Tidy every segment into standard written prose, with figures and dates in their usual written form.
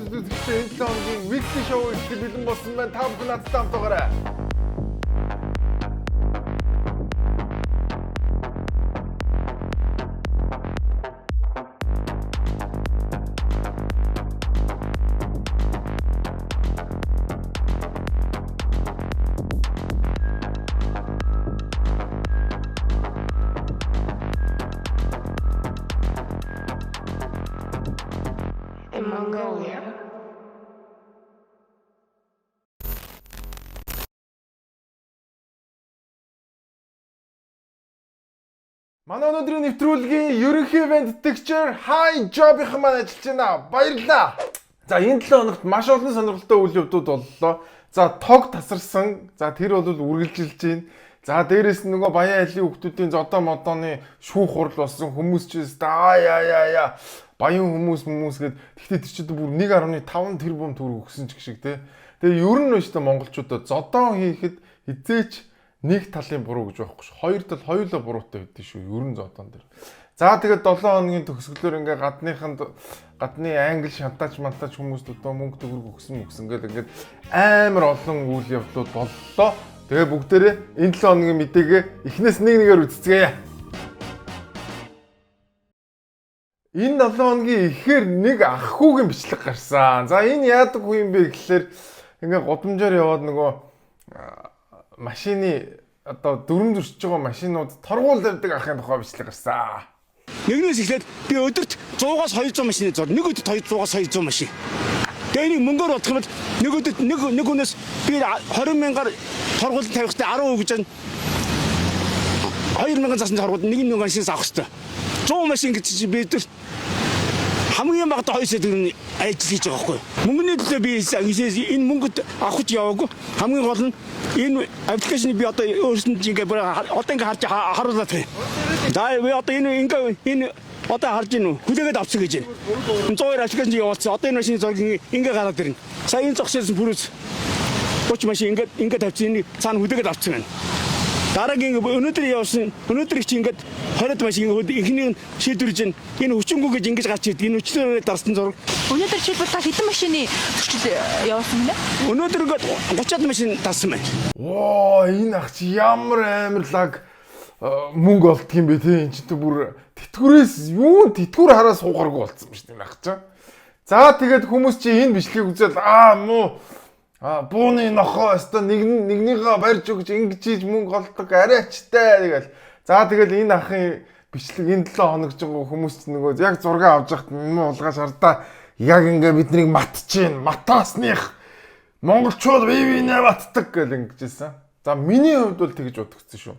сонсогч үзэгчдээ энэ 7 хоногийн weekly show ихтэй бэлэн болсон байна. Та бүхэн надтай хамтаагаарай. Mongolia. Манай өнөөдрийн нэвтрүүлгийн ерөнхий ивент тэтгэгчээр High Job-ийн маань ажиллаж байна. Баярлалаа. За энэ 7 хоногт маш олон сонирхолтой үйл явдлууд боллоо. За тог тасарсан. За тэр бол үргэлжилж байна. За дээрэс нь нөгөө Баян айлын хүүхдүүдийн зодоо модооны шүүх хурал болсон хүмүүс ч яа баян хүмүүс гээд тэгтээ тэр чинь бүр 1.5 тэрбум төгрөг өгсөн ч гэх шиг те. Тэгээ ер нь өштэй монголчуудад зодоо хийхэд хизээч нэг талын буруу гэж байхгүй ш. Хоёр тал хоёулаа буруутай байдсан шүү. Ер нь зодоон дээр. За тэгээд 7 хоногийн төгсгөлөөр ингээ гадны англи шантаач мантаач хүмүүст одоо мөнгө төгрөг өгсөн гэл ингээд амар олон үйл явдлууд боллоо. Тэгээ бүгдээрээ энэ 7 хоногийн мэдээгээ эхнээс нэгээр үзцгээе. Энэ 7 хоногийн ихээр нэг ах хүүгийн бичлэг гарсан. За энэ яадаг хүү юм бэ гэхэлэр ингээ годамжаар яваад нөгөө машины одоо дүрм зөрчиж байгаа машинууд торгуул тавьдаг ахын тухай бичлэг гарсан. Нэгнээс эхлээд би өдөрт 100-аас 200 машины зур. Нэг өдөрт 200-аас 200 машин. Тэгээ энийг мөнгөөр бодох юм бол нэг өдөрт нэг хүнээс би 20 мянгаар торгуул тавихтай 10% гэж 2000 засан торгуул 1 мянган машинаас авах хэрэгтэй. 100 машин гэж чи би өдөрт хамгийн багт 2 сая төгрөгийн ажил хийж байгаа байхгүй. Мөнгөний төлөө би энэ мөнгөд авахч яваагүй. Хамгийн гол нь энэ аппликейшнийг би одоо өөрсөнд ингээ одоо ингээ харж харуулдаг. За би одоо энэ одоо харж гинүү хүлээгээд авсан гэж байна. 102 аппликейшн явуулсан. Одоо энэ машины зургийг ингээ гараад ирнэ. Сая энэ зогсоолсон пүрүүс 30 машин ингээ тавьсан энэ цаана хүлээгээд авсан байна. Дараагийн өнөөдөр явсан өнөөдөр чи ингээд 20 машин ихнийг шийдвэрж энэ хүчингүү гэж ингэж гарч ирд энэ хүчлээ дарсан зураг. Өнөөдөр чи бодоо хэдэн машины зөрчил явуулсан бэ? Өнөөдөр ингээд 30-аад машин дарсан байна. Воо энэ ах чи ямар амарлаг мөнгө олдг юм бэ те энэ ч бүр тэтгэврээс юу тэтгэвэр хараа суугаргүй болцсон шүү дээ энэ ах чи. За тэгээд хүмүүс чи энэ бичлэгийг үзэл бууны нохоо өстө нэгнийгээ барьж өгч ингэж хийж мөнгө олдог арайчтай тэгэл. За тэгэл энэ ахын бичлэг энэ 7 хоног ч хүмүүс ч нөгөө яг зураг авч яхад юм уулгаж хардаа яг ингээ биднийг матчихээн матаасных монголчууд бивинэ матдаг гэл ингэжсэн. За миний хувьд бол тэгж бодогдсон шүү.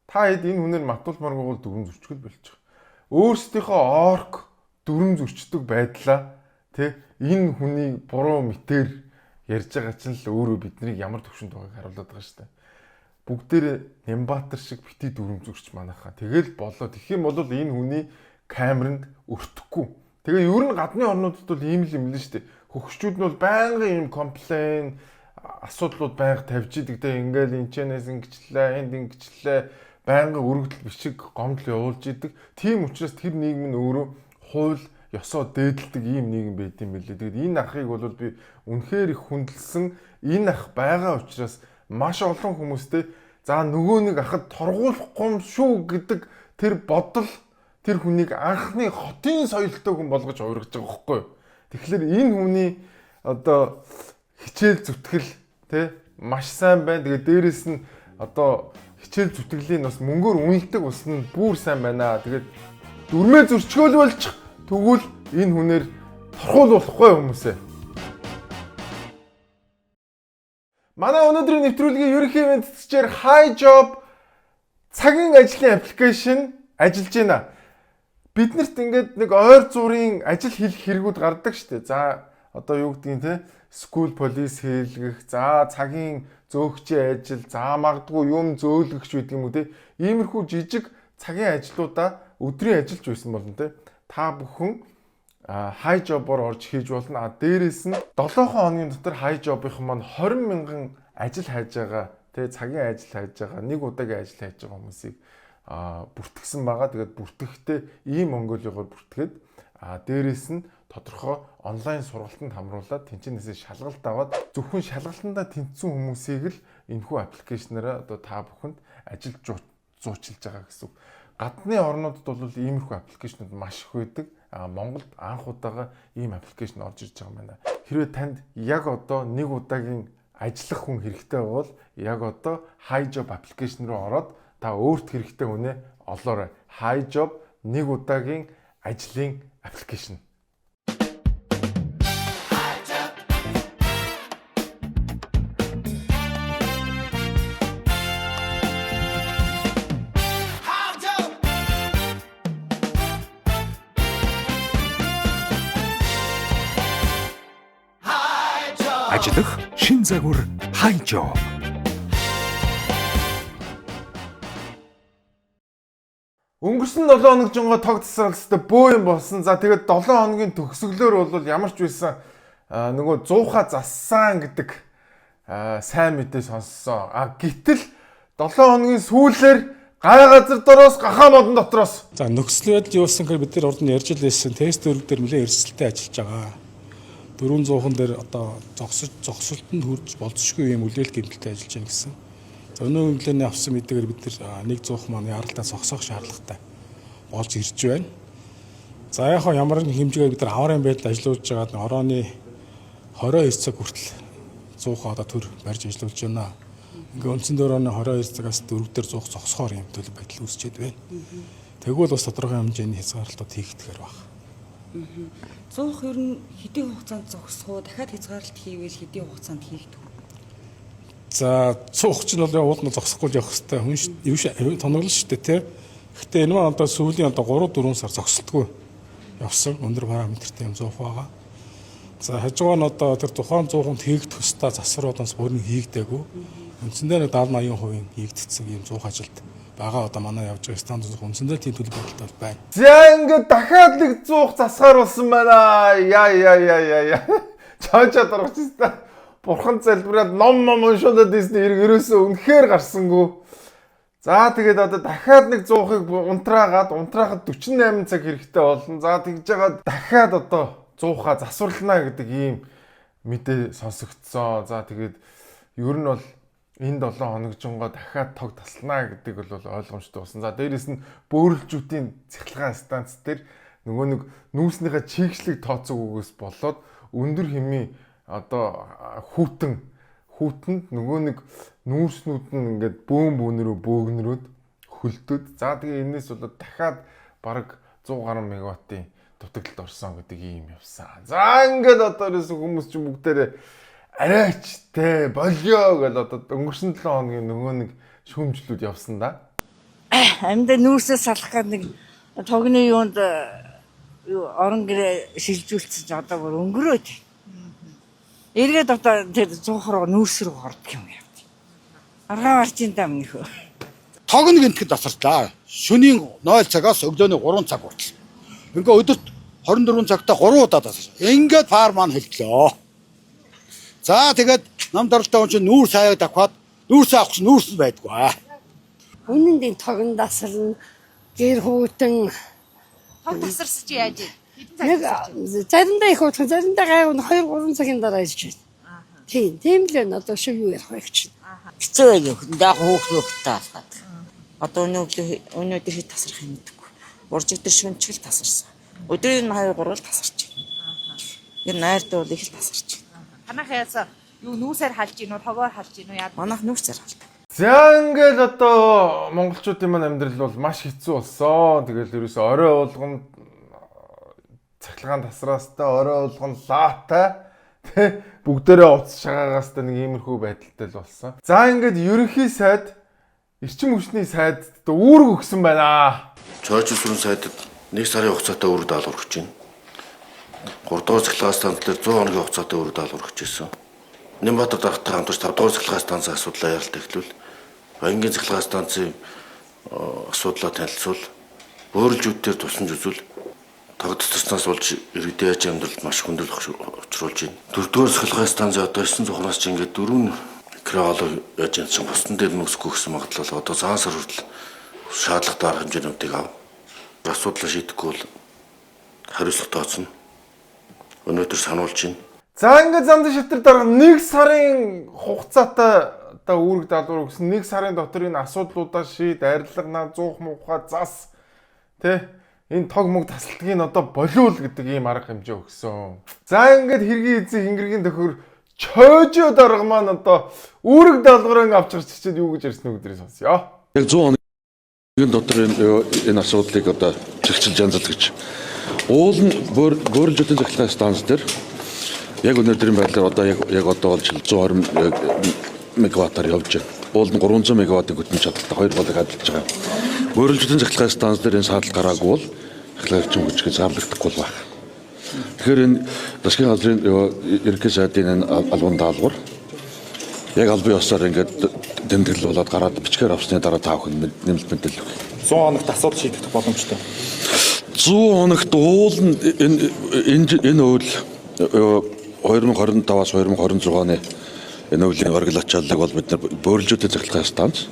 Та хэд энэ хүнээр матуулмааргүй бол дүрм зөрчгөл болж байгаа. Өөрсдийнхөө орк дүрм зөрчдөг байдлаа тэ энэ хүний буруу мэтэр ярьж байгаа ч л өөрөө биднийг ямар төвшөнд байгааг харуулдаг байгаа шүү дээ. Бүгдээрээ Нямбатар шиг бити дүрм зөрч манайхаа. Тэгэл болоо. Тэгэх юм бол энэ хүний камеранд өртөхгүй. Тэгээ ер нь гадны орнуудад бол ийм л юм л шүү дээ. Хөгшчүүд нь бол байнгын ийм комплейн асуудлууд байнга тавьж идэг те ингээл энчнээс ингэчлээ, энд ингэчлээ, байнгын өргөдөл бичиг гомдол явуулж идэг. Тийм учраас тэр нийгэм нь өөрөө хууль ёсоо дээдэлдэг ийм нийгэм байт юм билээ. Тэгээд энэ ахыг бол би үнэхээр их хүндэлсэн. Энэ ах байгаа учраас маш олон хүмүүстэй за нөгөө нэг ахад торгуулахгүй юм шүү гэдэг тэр бодол тэр хүнийг анхны хотын соёлтой хүн болгож хувиргаж байгаа байхгүй юу. Тэгэхээр энэ хүний одоо хичээл зүтгэл тэ маш сайн байна. Тэгээд дээрэс нь одоо хичээл зүтгэлийн бас мөнгөөр үнэлдэг ус нь бүр сайн байна. Тэгээд дүрмээ зөрчгөөл болчих тэгвэл энэ хүнээр торхуулахгүй хүмүүсээ. Манай өнөөдрийн нэвтрүүлгийн ерөнхий ивент тэтгэгчээр High Job цагийн ажлын аппликейшн ажиллаж байна. Биднэрт ингээд нэг ойр зургийн ажил хийх хэрэгүүд гардаг штэ. За одоо юу гэдгийг те school police хийлгэх, за цагийн зөөгчийн ажил, за магадгүй юм зөөлгөгч гэдэг юм уу те. Иймэрхүү жижиг цагийн ажлуудаа өдрийн ажиллаж байсан болно те. Та бүхэн High Job-оор орж хийж болно. Дээрээс нь 7 хоногийн дотор High Job-ийн маань 20 мянган ажил хайж байгаа, тэгээ цагийн ажил хайж байгаа, нэг удаагийн ажил хайж байгаа хүмүүсийг бүртгэсэн байгаа. Тэгээд бүртгэхдээ ийм Монголиогоор бүртгээд Дээрээс нь тодорхой онлайн сургалтанд хамруулаад тэнцэнээсээ шалгалт аваад зөвхөн шалгалтандаа тэнцсэн хүмүүсийг л энэхүү аппликейшнаараа одоо та бүхэнд ажил зуучилж байгаа гэсэн. Гадны орнуудад бол иймэрхүү аппликейшнууд маш их байдаг. Монголд анх удаага ийм аппликейшн орж ирж байгаа юм байна. Хэрвээ танд яг одоо нэг удаагийн ажиллах хүн хэрэгтэй бол яг одоо HiJob аппликейшн руу ороод та өөрт хэрэгтэй хүнээ олоорой. HiJob нэг удаагийн ажлын аппликейшн. Ажиллах шин загвар HiJob. Өнгөрсөн 7 хоног жинго тог тасралттай бөө юм болсон. За тэгээд 7 хоногийн төгсгөлөөр бол ямар ч байсан нөгөө 100-ха зассан гэдэг сайн мэдээ сонссон. Гэтэл 7 хоногийн сүүлээр гай газар дороос гахаа модон дотроос. За нөхцөл байдал юусан гэхээр бид нар урд нь ярьж лээсэн тест дөрөв дээр нэлээд эрсдэлтэй ажиллаж байгаа. 400хан дээр одоо зогсолтод хүрч болцсохгүй юм үлээл гэмтэлтэй ажиллаж байна гэсэн. За өнөө өглөөний авсан мэдээгээр бид нар 100 маань яралдаа зогсоох шаардлагатай болж ирж байна. За яг ямар нэг хэмжээгээр бид нар аврын байдалд ажиллаж байгаад орооны 29 цаг хүртэл 100 одоо төр барьж ажиллаж байна. Ингээ үндсэн дөрөвний 22 цагаас 4 дээр 100 зогсохоор юм төлөв байдал үүсчихэд байна. Тэгвэл бас тодорхой хэмжээний хязгаарлалтууд хийгдэхэр байна. 100 ер нь хэдийн хугацаанд зогсох уу? Дахиад хязгаарлалт хийвэл хэдийн хугацаанд хийгдэх вэ? За 100 ч нь бол уулна зогсохгүй явах хэрэгтэй. Хүн тоноглол шүү дээ тий. Гэхдээ энэ маань одоо сүүлийн одоо 3-4 сар зогсолтгүй явсан өндөр параметртэй юм 100 байгаа. За хажуугаар нь одоо тэр тухайн 100-нд хийгдэх хөстө засваруудаас бүр нь хийгдээгүй. Үндсэндээ 70-80% хийгдсэн юм 100 ажилд байгаа одоо манай явж байгаа стандарт үндсэндээ тийм төлөв байдалтай байна. За ингээд дахиад нэг 100 засгаар болсон байна. Яа. Чаачаа дургачстай. Бурхан залбираад ном уншуулад дийсний хэрэг ерөөсөө үнэхээр гарсангүй. За тэгээд одоо дахиад нэг 100-ыг унтрахад 48 цаг хэрэгтэй болно. За тэгж жагаад дахиад одоо 100-ха засварлана гэдэг ийм мэдээ сонсогдсон. За тэгээд ер нь бол энэ 7 хоног жинго дахиад тог таслана гэдэг бол ойлгомжтой болсон. За дээрэс нь бөөрөлжүүдийн цахилгаан станц дээр нөгөө нэг нүүрснийхээ чийгшлиг тооцоог өгөөс болоод өндөр хэмээ одоо хүүтэнд нөгөө нэг нүүрснүүд нь ингээд бөөнрөө бөөгнөрөөд хөлтөд. За тэгээ энэс болоод дахиад бараг 100 гаруй мегаваттын дутагдлалд орсон гэдэг ийм явсан. За ингээд одоо ерөөсөө хүмүүс ч бүгдээрээ арайч те болио гэж одоо өнгөрсөн 7 хоногийн нөгөө нэг шүүмжлүүд явсан да. Амьд нүүрсээ салах гэдэг нэг тогны юунд орон гэрээ шилжүүлсэн ч одоо бүр өнгөрөөд. Эргээд одоо тэр 100 руу нүүрс рүү ордог юм яа. Аргаа марчин даа минийхөө. Тог нэг энтгэд тасарлаа. Шөнийн 0 цагаас өглөөний 3 цаг хүртэл. Ингээ өдөрт 24 цагтаа 3 удаа тасарсан. Ингээд фар маань хэлтлээ. За тэгээд нам даралтай хүн чинь нүүрс хаяг давхад нүүрс авах чинь нүүрс байдгүй. Үнэндээ тогн дасарна. Гэр хүүтэн Тог тасарсаж яаж вэ? нэг заримдаа их утга заримдаа гайвуу 2-3 цагийн дараа ирж байна. Тийм л энэ одоо шиг юу ярих вэ гэж. Хэцүү байг юу. Яг хөөхтэй таасгаад. Одоо өнөөдөр хэд тасрах юм мэдэхгүй. Уржиг дээр шүнчгэл тасарсан. Өдрийн 2-3 л тасарч байна. Энэ найртай бол их л тасарч байна. Танахаас юу нүүсээр халж гинүү, тогоор халж гинүү яа. Манайх нүүрсээр халдаг. За ингээд одоо монголчуудын маань амьдрал бол маш хэцүү болсон. Тэгэл ерөөсөө орой уулганд цахилгаан тасраастай, орой уулганд лаатай тэ бүгдээрээ уц шагаагаастай нэг иймэрхүү байдалтай л болсон. За ингээд ерөнхий сайд эрчим хүчний сайдд үүрэг өгсөн байна. Чойрч сүрэн сайдад 1 сарын хугацаатай үүрэг даалгавар өгч байна. 3 дугаар цахилгаан станц дээр 100 хоногийн хугацаатай үүрэг даалгавар өгч байсан. Нямбатар даргатай хамтарч 5 дугаар цахилгаан станцын асуудлаа ярилт эхлүүл. Баянгийн цахилгаан станцын асуудлаа танилцуул. Бөөрөлжүүдээр тусламж үзүүл. Тог тасарснаас болж иргэдийн аж амьдралд маш хүндэл учруулж байна. 4 дугаар цахилгаан станцын одоо 9 цухнаас ч ингээд 4 креолог яаж юм чинь босдон дээр нүсгүй гэсэн магадлал одоо цагаан сар хүртэл шаардлагатай арга хэмжээнүүдийг ав. Асуудлаа шийдэхгүй бол хариуцлага тооцно. Өнөөдөр сануулж байна. За ингээд зам шатар дараа 1 сарын хугацаатай одоо үүрэг даалгавар өгсөн 1 сарын дотор энэ асуудлуудаа шийд, арилга, зуух муухай зас тэ энэ тог мөг тасалдгийг одоо болиул гэдэг ийм арга хэмжээ өгсөн. За ингээд хэргийн эзэн хингэргийн төхөр чойжо дарга маань одоо үүрэг даалгавраа авч гарч чичээд юу гэж ярьсан өдрийг сонсъё. Яг 100 хоногийн дотор энэ асуудлыг одоо чигчилж янзлах гэж. Уул нь бөөрөлжүүдийн захиргааны станц дээр яг өнөөдрийн байдлаар одоо яг одоо болж 120 мегаваттаар явж байна. Уул нь 300 мегаваттын хөтөн чадалтай 2 болог ажиллаж байгаа. Бөөрөлжүүдийн захиргааны станц дээр энэ саатал гараагүй бол захиргааны хүчин хүчгээ зарлагдахгүй байна. Тэгэхээр энэ засгийн газрын ерөнхий сайдын энэ албан даалгавар яг албан ёсоор ингээд тэмдэглэл болоод гараад бичгээр авсны дараа та бүхэн нэмэлт мэдээлэл өгье. 100 хоногт асуудал шийдэх боломжтой. 100 хоногт уул нь энэ үйл 2025-аас 2026-ны энэ үеийн оргил ачааллыг бол бид нар бөөрөлжүүдийн захиргааны станц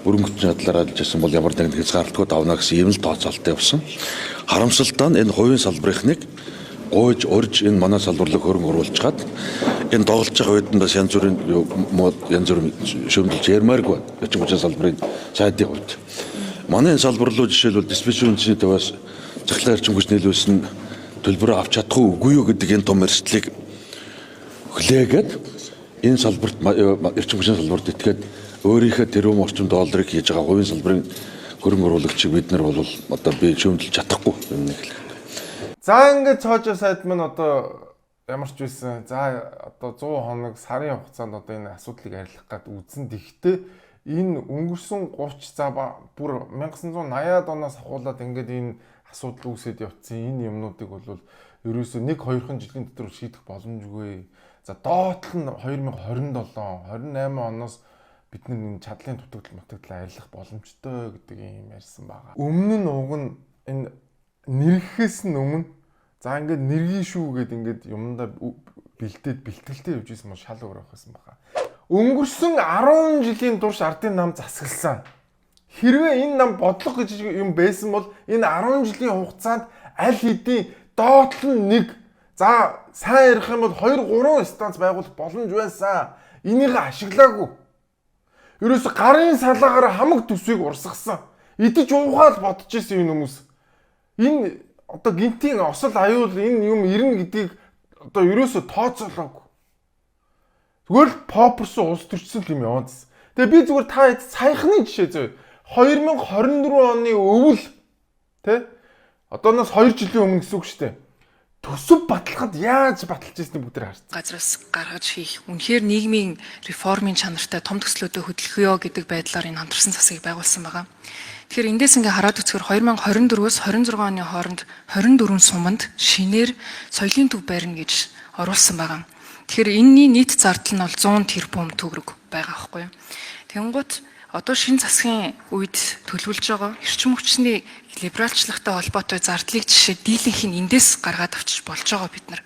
өрөнгөтний чадлаар ажиллаж байсан бол ямар нэгэн хязгаарлалтгүй давна гэсэн ийм л тооцоолттой явсан. Харамсалтай нь энэ хувийн салбарынхныг гойж урьж энэ манай салбарлыг хөрөнгө оруулж чад энэ доголж байгаа үед нь бас янз бүрийн шүүмжилж ярмааргүй өчиг хүчин салбарын сайдын хувьд манай энэ салбар руу жишээлбэл диспетчерийн таваас захиргааны эрчим хүч нийлүүлсэн төлбөрөө авч чадахгүй үгүй юу гэдэг энэ том эрсдлийг хүлээгээд энэ салбарт эрчим хүчний салбарт итгээд өөрийнхөө тэрбум орчим долларыг хийж байгаа хувийн салбарын хөрөнгө оруулагчийг бид нар бол одоо би шүүмжилж чадахгүй юм нэг л. За ингээд цоожо сайд маань одоо ямар ч байсан за одоо 100 хоног сарын хугацаанд одоо энэ асуудлыг арилгах гээд үзэн тэгтээ энэ өнгөрсөн 30 за бүр 1980-аад оноос ахуулаад ингээд энэ асуудал үүсээд явцсан энэ юмнуудыг бол ерөөсөө 1-2 жилийн дотор шийдэх боломжгүй. За доотлол нь 2027 28 оноос бид энэ чадлын дутагдал арилгах боломжтой гэдэг юм ярьсан байгаа. Өмнө нь уг нь энэ нэрхэс нь өмнө за ингээд нэргийн шүү гэдэг ингээд юмдаа бэлтгэлтэй явж исэн мөн шал өөр байхсан байгаа. Өнгөрсөн 10 жилийн турш ардын нам засагласан. Хэрвээ энэ нам бодлого гэж юм байсан бол энэ 10 жилийн хугацаанд аль хэдийн доотлол нь 1 за сайн ярих юм бол 2-3 станц байгуулах боломж байсан. Энийг ашиглаагүй. Ерөөсө гарын салаагаар хамаг төсвийг урсгасан. Идэж уугаал бодож исэн энэ хүмүүс. Энэ одоо гинтийн осол аюул энэ юм ирнэ гэдгийг одоо ерөөсө тооцоолоогүй. Тэгвэл попперсон улс төрчсөн юм яваадс. Тэгээ би зүгээр та саяхны жишээ зөө. 2024 оны өвөл тэ одооноос 2 жилийн өмнө гэсэн үг шүү дээ. Төсөв баталахад яаж баталж ирснийг бүгд харсан. Газраас гаргаж хийх үнэхээр нийгмийн реформын чанартай том төслүүдэд хөдөлгөё гэдэг байдлаар энэ хамтарсан засгийг байгуулсан байгаа. Тэгэхээр эндээс ингээ хараад үзэхээр 2024-өөс 26 оны хооронд 24 суманд шинээр соёлын төв барина гэж оруулсан байгаа. Тэгэхээр энэний нийт зардал нь бол 100 тэрбум төгрөг байгаа байхгүй юу. Тэнгуут одоо шинэ засгийн үед төлөвлөж байгаа эрчим хүчний либералчлахтай холбоотой зардлыг жишээ дийлэнх нь эндээс гаргаад авчиж болж байгаа бид нар.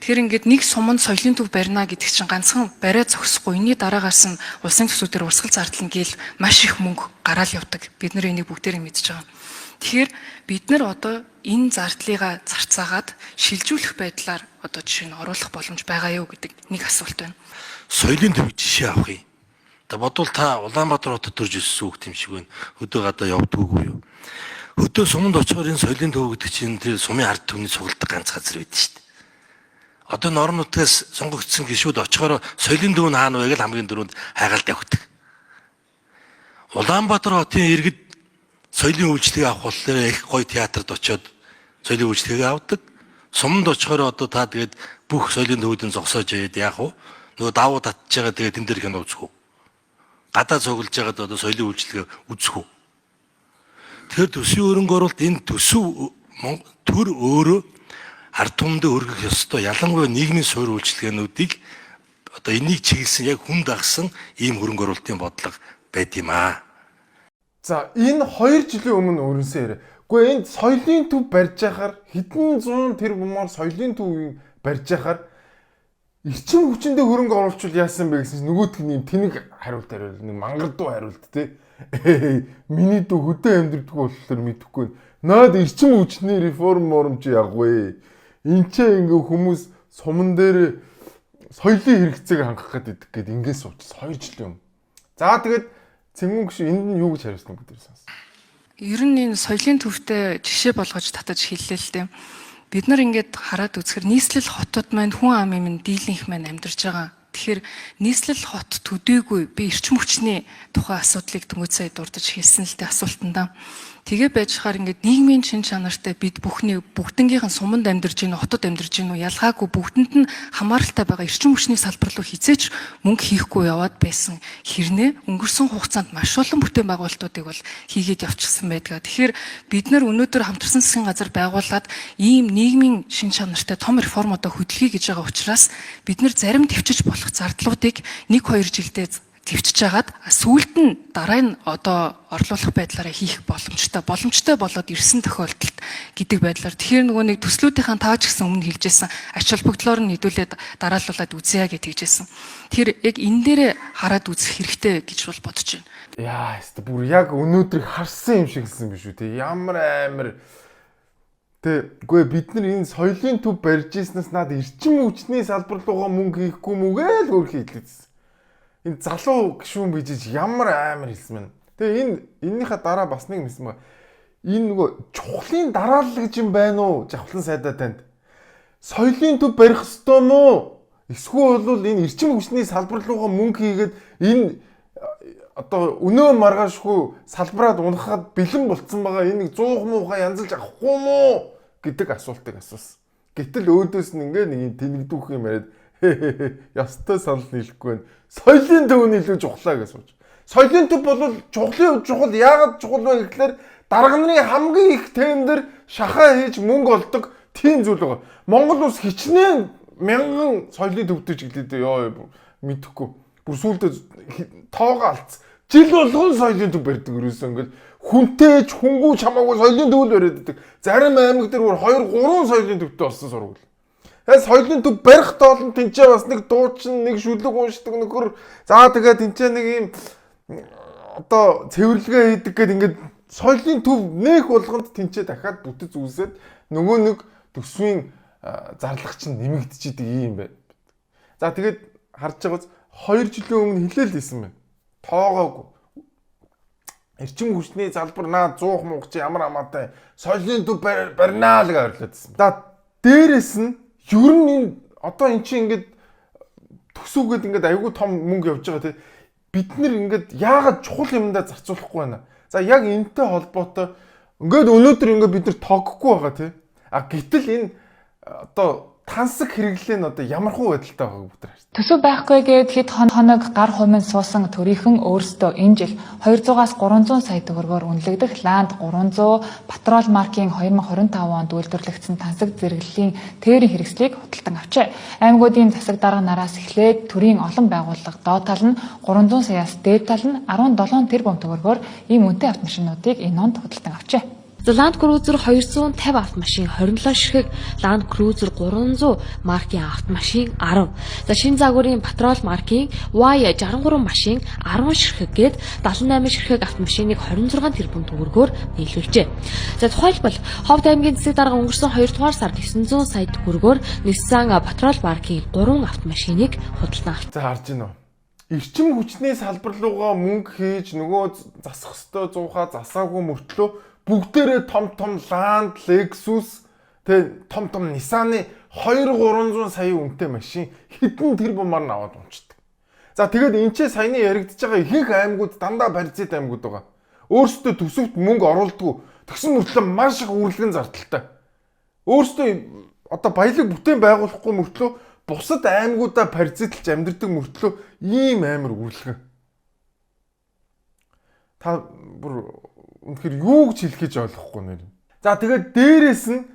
Тэгэхээр ингээд нэг суманд соёлын төв барина гэдэг чинь ганцхан бариа зогсохгүй энэний дараагаас нь улсын төсвүүдээр урсгал зардал нь гээл маш их мөнгө гараал явдаг. Бид нар энийг бүгдээрээ мэдж байгаа. Тэгэхээр бид нар одоо энэ зардлыгаа зарцаагаад шилжүүлэх байдлаар одоо жишээ нь оруулах боломж байгаа юу гэдэг нэг асуулт байна. Соёлын төв жишээ авах юм. Бодвол та Улаанбаатар хотод төрж өссөн хүүхд юм шиг байна. Хөдөө гадаа явдггүй юу? Хөдөө суманд очихоор энэ соёлын төв гэдэг чинь тэр сумын ард түмний цугладаг ганц газар байдаг шүү дээ. Одоо норм нутгаас сонгогдсон гишүүд очихоор соёлын төв нь хаана вэ гэж хамгийн дөрөнд хайгаалт явдаг. Улаанбаатар хотын иргэд соёлын үйлчлэгийг авах болохоор их гоё театрт очиод соёлын үйлчлэгийг авдаг. Суманд очихоор одоо та тэгээд бүх соёлын төвүүдийн зогсоож яваад яах вэ? Нөгөө давуу татж байгаа тэгээд тэн дээр кино үзэх үү? Гадаа цуглаж байгаад одоо соёлын үйлчлэгээ үзэх үү? Тэгэхээр төсвийн хөрөнгө оруулалт энэ төсөв төр өөрөө ард түмэнд өргөх ёстой. Ялангуяа нийгмийн суурь үйлчлэгээнүүдийг одоо энийг чиглэсэн яг хүн дагсан ийм хөрөнгө оруулалтын бодлого байд юм аа. За энэ 2 жилийн өмнө өрнсөн яриа. Гэхдээ энд соёлын төв барьж яхаар хэдэн зуун тэрбумаар соёлын төв барьж яхаар Эрчим хүчиндээ хөрөнгө оруулчвал яасан бэ гэсэн чинь нөгөөдг нь тэнэг хариулт хариул нэг мангардуу хариулт те. Миний дүү хөдөө амьдрдаггүй болохоор мэдэхгүй. Наад эрчим хүчний реформ чи яггүй. Энд ч ингээ хүмүүс суман дээр соёлын хэрэгцээг хангах гэдэг ингээс сууч 2 жилийн өмнө. За тэгээд Цэнгүүн гүш энд нь юу гэж хариулсан гэдэг юм сонс. Ер нь энэ соёлын төвтэй жишээ болгож татаж хэллээ л дээ. Бид нар ингээд хараад үзэхэр нийслэл хотод маань хүн амын минь дийлэнх маань амьдарч байгаа. Тэгэхээр нийслэл хот төдийгүй би эрчим хүчний тухай асуудлыг дөнгөж сая дурдж хэлсэн л дээ асуултандаа. Тэгээ байж хаар ингээд нийгмийн чин чанартай бид бүгднгийнх нь суманд амьдарч гинөө хотод амьдарч гинөө ялгаагүй бүгдэнд нь хамааралтай байгаа эрчим хүчний салбар руу хизээч мөнгө хийхгүй яваад байсан хэрнээ өнгөрсөн хугацаанд маш олон бүтээн байгуулалтуудыг бол хийгээд явчихсан байдаг. Тэгэхээр бид нар өнөөдөр хамтарсан засгийн газар байгуулад ийм нийгмийн чин чанартай том реформодоо хөдөлгөе гэж байгаа учраас бид нар зарим төвчж болох зардлуудыг 1-2 жилдээ төвчж хагаад сүүлд нь дараа нь одоо орлуулах байдлаараа хийх боломжтой болоод ирсэн тохиолдолд гэдэг байдлаар тэгэхээр нөгөө нэг төслүүдийн тааж гисэн өмнө хэлжсэн ач холбогдлоор нь хэдүүлээд дараалуулад үзье гэж хэлжсэн. Тэр яг энэ дээрээ хараад үзэх хэрэгтэй гэж бол бодож байна. Яа, бүр яг өнөөдрийг харсан юм шиг хэлсэн биш үү те. Ямар амар. Тэгвэл бид нар энэ соёлын төв барьж ирснээс над эрчим хүчний салбар руугаа мөнгө хийхгүй мүгээл өөрхий хэлээдсэн. Энэ залуу гişүүн бижиж ямар амар хэлсэн мэн. Тэгээ энэнийхээ дараа бас нэг мэсэн ба. Энэ нөгөө чухлын дараалал гэж юм байна уу? Жавхлан сайдаа танд. Соёлын төв барих ёстой мó? Эсвэл бол энэ эрчим хүчний салбар руугаа мөнгө хийгээд энэ одоо өнөө маргаашгүй салбараад унахад бэлэн болцсон байгаа энийг 100 муухай янзалж авахгүй мó гэдэг асуултыг асуусан. Гэтэл өөдөөс нь ингээ нэг тэнэгдүүх юм яриад ястай санал нийлэхгүй байна. Соёлын төв нь илүү чухлаа гэж сууж. Соёлын төв бол чухлын чухал яагаад чухал вэ гэхлээр дарга нарын хамгийн их тендер шахаа хийж мөнгө олдог тийм зүйл байгаа. Монгол улс хичнээн мянган соёлын төвтэй чиглэлтэй ёо мэдэхгүй. Бүр сүулдэ тоогоо алдсан. Жил болгон соёлын төв барьдаг ерөөсөө ингээл хүнтэй ч хүнгүү чамаагүй соёлын төв л бариад байдаг. Зарим аймаг дээр бүр 2-3 соёлын төвтэй болсон сургууль. Соёлын төв барих тоолн тэнцээ бас нэг дуучин нэг шүлэг уншдаг нөхөр за тэгээд тэнцээ нэг юм одоо цэвэрлэгээ хийдэг гэдэг ингээд соёлын төв нээх болгонд тэнцээ дахиад бүтэц үүсээд нөгөө нэг төсвийн зарлах чинь нэмэгдчихэд ийм байна. За тэгээд харж байгаас 2 жилийн өмнө хэлээл хэлсэн байна. Тоогоогүй. Эрчим хүчний залбар наа 100 муух чи ямар амаатай соёлын төв баринаа л гэж орлоодсэн. За дээрэс нь ер нь энэ одоо эн чинь ингээд төсөвгээд ингээд айгүй том мөнгө явж байгаа тий. Бид нэр ингээд яагаад чухал юмдаа зарцуулахгүй байна. За яг энэтэй холбоотой ингээд өнөөдөр ингээд бид нар тоогохгүй байгаа тий. Гэтэл энэ одоо тансаг хэрэглээ нь одоо ямар хуу байдалтай байгааг бүгд харж. Төсөв байхгүй гээд хэд хоног гар хумын суусан төрийнхэн өөрсдөө энэ жил 200-аас 300 сая төгрөгөөр үнэлэгдэх Land 300 Patrol маркийн 2025 онд үйлдвэрлэгдсэн тансаг зэрэглэлийн тээврийн хэрэгслийг худалдан авчээ. Аймагуудын засаг дарга нараас эхлээд төрийн олон байгууллага доод тал нь 300 саяас дээд тал нь 17 тэрбум төгрөгөөр ийм үнэтэй автомашинуудыг энэ онд худалдан авчээ. Land Cruiser 250 автомашин 27 ширхэг, Land Cruiser 300 маркийн автомашин 10. За шинэ загварын Patrol маркийн Y63 машин 10 ширхэг гээд 78 ширхэг автомашиныг 26 тэрбум төгрөгөөр нийлүүлжээ. За тухайлбал Ховд аймгийн засаг дарга өнгөрсөн 2 дугаар сард 900 сая төгрөгөөр Nissan Patrol маркийн 3 автомашиныг худалдан авсан. За харж байна уу? Эрчим хүчний салбар руугаа мөнгө хийж нөгөө засах хөстөө 100-аа засаагүй мөртлөө бүгдээрээ том Land, Lexus тэг том Nissan-ы 200-300 сая үнэтэй машин хэдэн тэрбумаар нь аваад унцдаг. За тэгээд энэ ч саяны яригдж байгаа ихэнх аймагуд дандаа барьцит аймагуд байгаа. Өөрсдөө төсөвт мөнгө оруулдаггүй. Тэгсэн мөртлөө маш их үрлэгэн зардалтай. Өөрсдөө одоо баялаг бүтээн байгуулахгүй мөртлөө бусад аймагуудаа барьциталж амьдардаг мөртлөө ийм амар үрлэгэн. Та бүр үнэхээр юу гэж хэлэх гэж ойлгохгүй нэр. За тэгээд дээрээс нь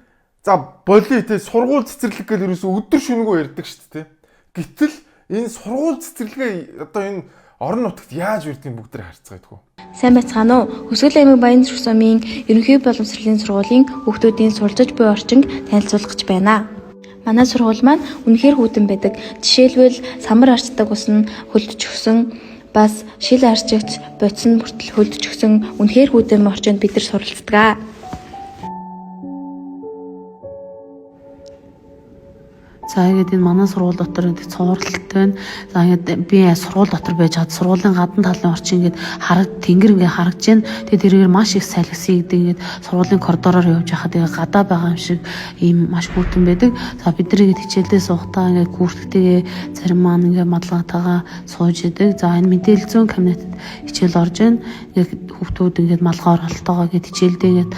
за боли те сургууль цэцэрлэг гэж ерөөсөө өдөр шөнөгүй ярьдаг шүү дээ. Гэтэл энэ сургууль цэцэрлэгээ одоо энэ орон нутагт яаж үрдгийг бүгд харцгаадгүй. Сайн байцгаана уу? Хүсгэл аймаг Баянзүрх сумын ерөнхий боловсролын сургуулийн хүүхдүүдийн суралцж буй орчинг танилцуулах гэж байна. Манай сургууль маань үнэхээр хүйтэн байдаг. Жишээлбэл самар арчдаг ус нь хөлдөж өгсөн, бас шил арчигч бодсон бүртэл хөлдөж өгсөн үнэхээр хүйтэн орчинд бид нар суралцдаг. За ингээд энэ манай сургууль дотор ингээд цувралт байна. За ингээд би сургууль дотор байж хаад сургуулийн гадна талын орчин ингээд тэнгэр ингээд харагдж байна. Тэгээд тэрээр маш их салхисан гэдэг ингээд сургуулийн коридороор явж байхад ингээд гадаа байгаа юм шиг ийм маш хүүтэн байдаг. За бид нар ингээд хичээлдээ суухдаа ингээд гүртгтэйгээ зарим маань ингээд малгайтайгаа сууж идэг. За энэ мэдээлэл зүйн кабинетд хичээл орж байна. Ингээд хүүхдүүд ингээд малгай оролтоогоо ингээд хичээлдээ ингээд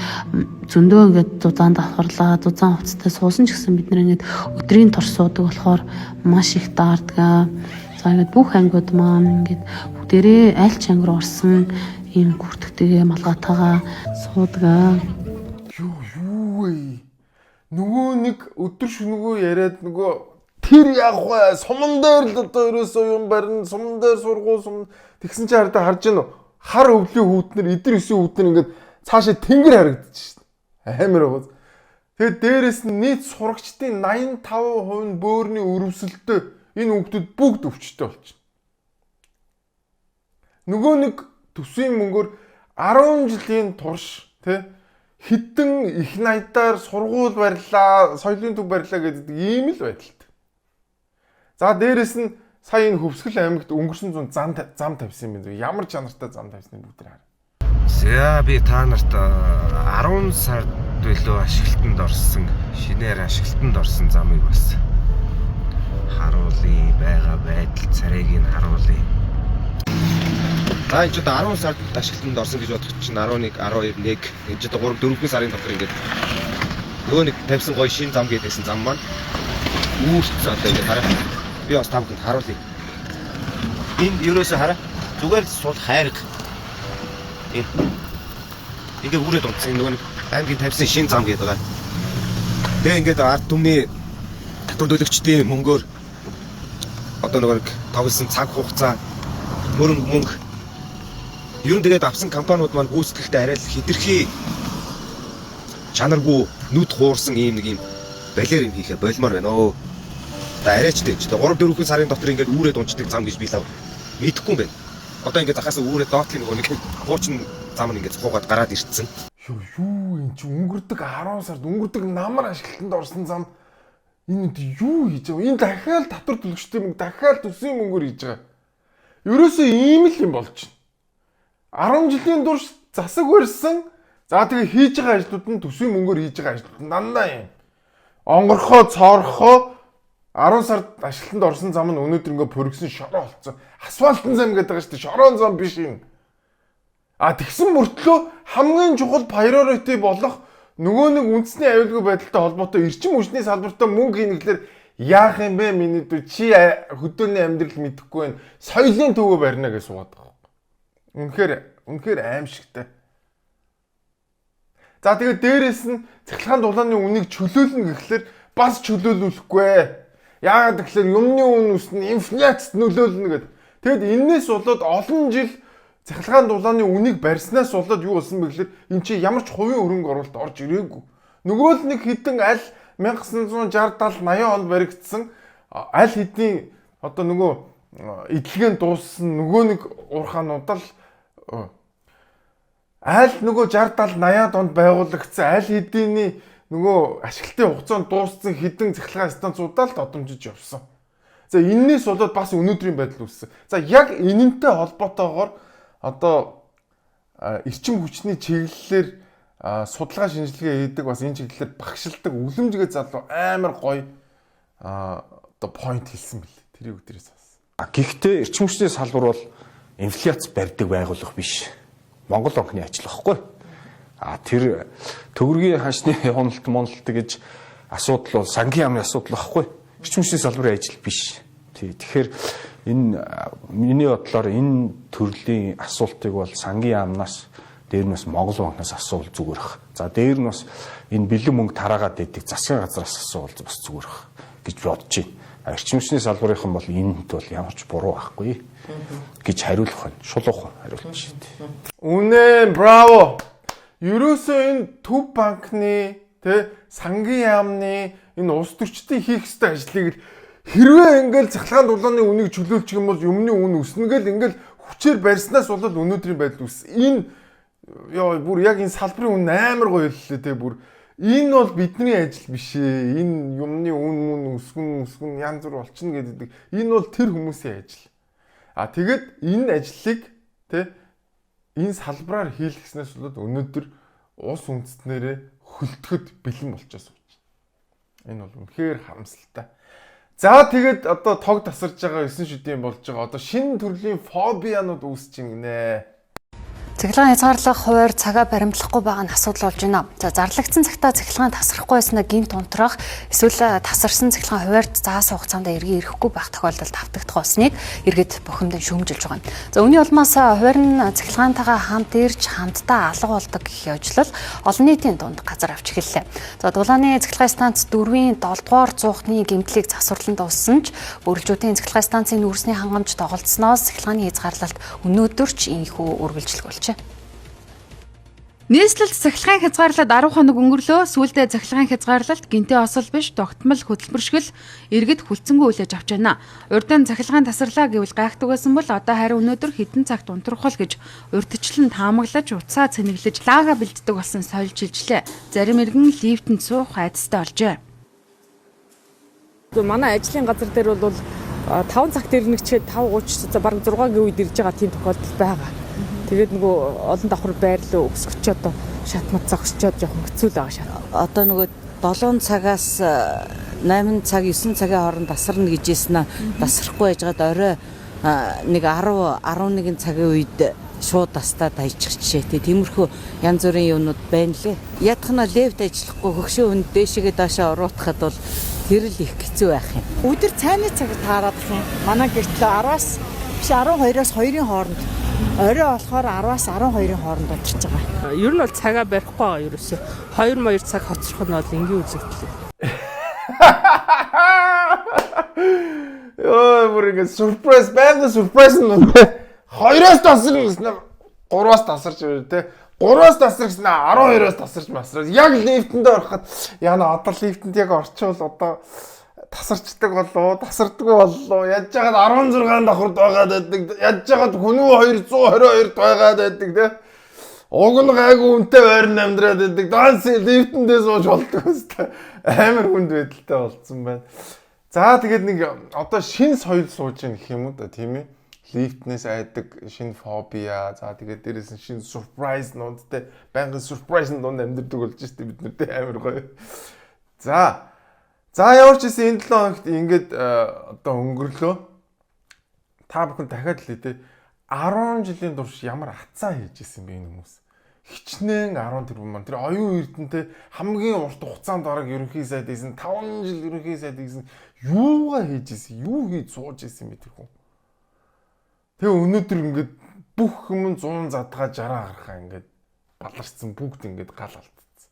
зөндөө ингээд зузаан давхарлаа, зузаан хувцастай суусан ч гэсэн бид нар ингээд өдрийн турш суудаг болохоор маш их даардаг. За ингээд бүх ангиуд маань ингээд бүгдээрээ аль ч анги руу орсон ийм гүртгтэйгээ малгайтайгаа суудаг. Юу вэ? Нөгөө нэг өдөр шөнөгөө яриад нөгөө тэр яг вэ суман дээр л одоо ерөөсөө юм барин суман дээр сургуу сум тэгсэн чинь харж байна. Хар өвлийн хүүтнэр эдэр өсөө хүүтнэр ингээд цаашаа тэнгэр харагдчих шин. Амар байгаа. Тэгээд дээрэс нь нийт сурагчдын 85% нь бөөрийн өрөвсөлтөд энэ хүүхдүүд бүгд өвчтөй болчихно. Нөгөө нэг төсвийн мөнгөөр 10 жилийн турш хэдэн их найдаар сургууль барьлаа, соёлын төв барьлаа гэдэг ийм л байдалтай. За дээрэс нь сая энэ Хөвсгөл аймагт өнгөрсөн зун зам тавьсан юм байна. Ямар чанартай зам тавьсныг бүгд хараа. За би та нарт 10 сард билүү ашиглалтанд орсон, шинээр ашиглалтанд орсон замыг бас харуулъя, байгаа байдал царайг харуулъя. За энэ ч одоо 10 сард ашиглалтанд орсон гэж бодох чинь 11, 12, 1 энэ ч одоо 3, 4 сарын дотор ингээд нөгөө нэг тавьсан гоё шин зам гэдээсэн зам маань үүсчихсэн одоо ингээд хараа. Би бас та бүхэнд харуулъя. Энд ерөөсөө хараа зүгээр л сул хайрг. Ингээд үрээд унтсан нөгөө нэг аймгийн тавьсан шин зам гэдэг байгаа. Тэгээ ингээд ард түмний татвар төлөгчдийн мөнгөөр одоо нөгөө тоглосон цаг хугацаа мөнгө ер нь тэгээд авсан компаниуд маань гүйцэтгэлтэй арай л хэтэрхий чанаргүй нүд хуурсан ийм нэг юм балер юм хийхэ болмоор байна оо. За арайч дээ. 3-4 сарын дотор ингээд үүрээд унцдаг зам гэж би лав мэдэхгүй юм байна. Одоо ингээд захаас үүрээд доотлын нөгөө нэг хуучин зам нь ингээд цуугаад гараад ирцэн. Юу энэ чи өнгөрдөг 10 сард өнгөрдөг намар ашиглалтанд орсон зам энэ юу хийж байгаа? Энэ дахиад татвар төлөгчтэй мөнгө дахиад төсвийн мөнгөөр хийж байгаа. Ерөөсөө ийм л юм болж байна. 10 жилийн турш засаг барьсан. За тэгээ хийж байгаа ажлууд нь төсвийн мөнгөөр хийж байгаа ажлууд дандаа юм. Онгорхоо, цоорхоо 10 сард ашиглалтанд орсон зам нь өнөөдөр ингээ пөргсөн шороо болцсон. Асфальтын зам гэдэг байгаа шүү дээ. Шороон зам биш юм. Тэгсэн мөртлөө хамгийн чухал priority болох нөгөө нэг үндэсний аюулгүй байдалтай холбоотой эрчим хүчний салбартаа мөнгө хийнэхлээр яах юм бэ миний дүү чи хөдөөний амьдрал мэдэхгүй байна. Соёлын төвөө барина гэж суугаад байгаа. Үнэхээр аимшигтай. За тэгээд дээрэс нь цахилгаан дулааны үнийг чөлөөлнө гэхлээр бас чөлөөлүүлэхгүй. Яагаад гэхлээр юмны үн өснө, инфляцид нөлөөлнө гэдэг. Тэгэд энэс болоод олон жил цахилгаан дулааны үнийг барьснаас болоод юу болсон бэ гэхлээр эн чи ямар ч хувийн хөрөнгө оруулалт орж ирээгүй. Нөгөө л нэг хэдэн аль 1960 70 80 онд баригдсан аль хэдийн одоо нөгөө эдлэгээн дууссан нөгөө нэг уурхаанууд л аль нөгөө 60 70 80-аад онд байгуулагдсан аль хэдийн нөгөө ашиглалтын хугацаанд дууссан хэдэн цахилгаан станцуудаа л додомжиж явсан. За энэс болоод бас өнөөдрийн байдал үүссэн. За яг энэнтэй холбоотойгоор одоо эрчим хүчний чиглэлээр судалгаа шинжилгээ хийдэг бас энэ чиглэлээр багшилдаг үлэмжгээ залуу амар гоё одоо point хэлсэн бэл. Тэрийг өдрөөс бас. Гэхдээ эрчим хүчний салбар бол инфляц барьдаг байгууллага биш. Монгол банкны ажил واخгүй. Тэр төгрөгийн ханшны хяналт гэж асуудал бол сангийн яамны асуудал واخгүй. Эрчим хүчний салбарын ажил биш. Тэгэхээр энэ миний бодлоор энэ төрлийн асуултыг бол сангийн яамнаас дээр нь бас Монгол банкнаас асуул зүгээр ах. За дээр нь бас энэ бэлэн мөнгө тараагаад байдаг засгийн газраас асуул бас зүгээр ах гэж бодож байна. Эрчим хүчний салбарынхан бол энэнд бол ямар ч буруу байхгүй гэж хариулах байна. Шулуухан хариулж шít. Үнэ, браво. Ерөөсөө энэ төв банкны сангийн яамны энэ улс төрчдийн хийх ёстой ажлыг хэрвээ ингээл цахилгаан дулааны үнийг чөлөөлчих юм бол юмны үн өснөгөл ингээл хүчээр барьснаас болоод өнөөдрийн байдал үүс. Энэ ёо бүр яг энэ салбарын үн амар гоё хэллээ те бүр энэ бол бидний ажил биш ээ. Энэ юмны үн өсгөн янз бүр болчихно гэдэг. Энэ бол тэр хүмүүсийн ажил. Тэгэд энэ ажлыг те энэ салбараар хийлгэснээс болоод өнөөдөр ус үндэстнэрээ хөлтгöd бэлэн болчихсон. Энэ бол үнэхээр харамсалтай. За тэгээд одоо тог тасарж байгаа 9 шүдийн болж байгаа. Одоо шинэ төрлийн фобианууд үүсэж гинэ. Цахилгаан хязгаарлах хуваар цагаа баримтлахгүй байгаа нь асуудал болж байна. За зарлагдсан цагтаа цахилгаан тасрахгүй байснаа гинт унтрах эсвэл тасарсан цахилгаан хуваард заасан хугацаанд эргээ ирэхгүй байх тохиолдолд автагдах болсныг иргэд бухимдан шүүмжилж байгаа. За үүний улмаас хуваар нь цахилгаантайгаа хамт ирж хамтдаа алга болдог гэх явдлал олон нийтийн дунд газар авч эхэллээ. За дулааны цахилгаан станц 4-ийн 7-дугаар зуухны гэмтлийг засварлан дууссан ч үргэлжлүүдийн цахилгаан станцын нүүрсний хангамж тоглолцсноос цахилгааны хязгаарлалт өнөөдөр ч ийхүү үргэлжлэх болж Нийслэлд цахилгаан хязгаарлалт 10 хоног өнгөрлөө. Сүүлдээ цахилгаан хязгаарлалт гинтээ осол биш тогтмол хөтөлбөршгөл иргэд хүлцэнгүй хүлээж авч байна. Урд нь цахилгаан тасарлаа гэвэл гайхдаг байсан бол одоо харин өнөөдөр хэдэн цагт унтрах гэж урьдчилан таамаглаж утсаа цэнэглэж лага бэлддэг болсон соёл жилжлээ. Зарим иргэн лифтэнд суух айдастай болжээ. Манай ажлын газар дээр бол 5 цагт ирнэ гэчихэд 5:30 бараг 6-гийн үед ирж байгаа тийм тохиолдол байгаа. Тэгээд нөгөө олон давхар байрлал өсгөч одоо шатмат зогсчоод жоохон хэцүү л байгаа шат. Одоо нөгөө 7 цагаас 8 цаг 9 цагийн хооронд тасарна гэжсэн нь тасрахгүй байжгаад орой нэг 10-11 цагийн үед шууд тастаад хайчих жишээ. Тиймэрхүү янз бүрийн юмнууд байна лээ. Ядах нь лефт ажиллахгүй хөгшөө хүнд дээшээгээ даашаа оруулахад бол тэр л их хэцүү байх юм. Өдөр цайны цагт таарах юм. Манай гэртэл 10-аас биш 12-оос 2-ын хооронд орой болохоор 10-аас 12-ын хооронд удирч байгаа. Ер нь бол цагаа барихгүй байгаа ерөөсөө 2-2 цаг хоцрох нь бол энгийн үзэгдэл. Йоо бүр ингэ сюрприз байга сюрприз нь 2-оос тасарна гэсэн 3-оос тасарч байна те. 3-оос тасарсан 12-оос тасарч масраа. Яг лифтэнд ороход яна одоо лифтэнд яг орчвол одоо тасарчдаг болоо, тасардаггүй болоо. Яаж жагаад 16 давхард байгаад байдаг. Яаж жагаад хүн 222-д байгаад байдаг те. Уг нь гайгүй үнтэй байрны амьдраад байдаг. Данс лифтэндээ сууж болдог өстэй. Амар хүнд байдалтай болцсон байна. За тэгээд нэг одоо шин соёл сууж ийн гэх юм уу да тийм ээ. Лифтнээс айдаг шинэ фобиа. За тэгээд дээрээс нь шинэ сюрприз нуудтай байнгын сюрприз нууд амьддаг болж штэ бид нүдтэй амар гоё. За ямар ч гэсэн энэ 7 хоногт ингээд одоо өнгөрлөө. Та бүхэн дахиад л дээ 10 жилийн турш ямар атцаа хийж исэн бэ энэ хүмүүс. Хичнээн 10 тэрбум маань тэр оюун эрдэнэтэй хамгийн урт хугацаанд орог ерөнхий сайд ийсэн 5 жил ерөнхий сайд ийсэн юугаа хийж исэн, юу хийж сууж исэн бэ тэр хүн. Тэгээ өнөөдөр ингээд бүх юм 100 задгаа 60 гарахаа ингээд баларцсан бүгд ингээд гал алдсан.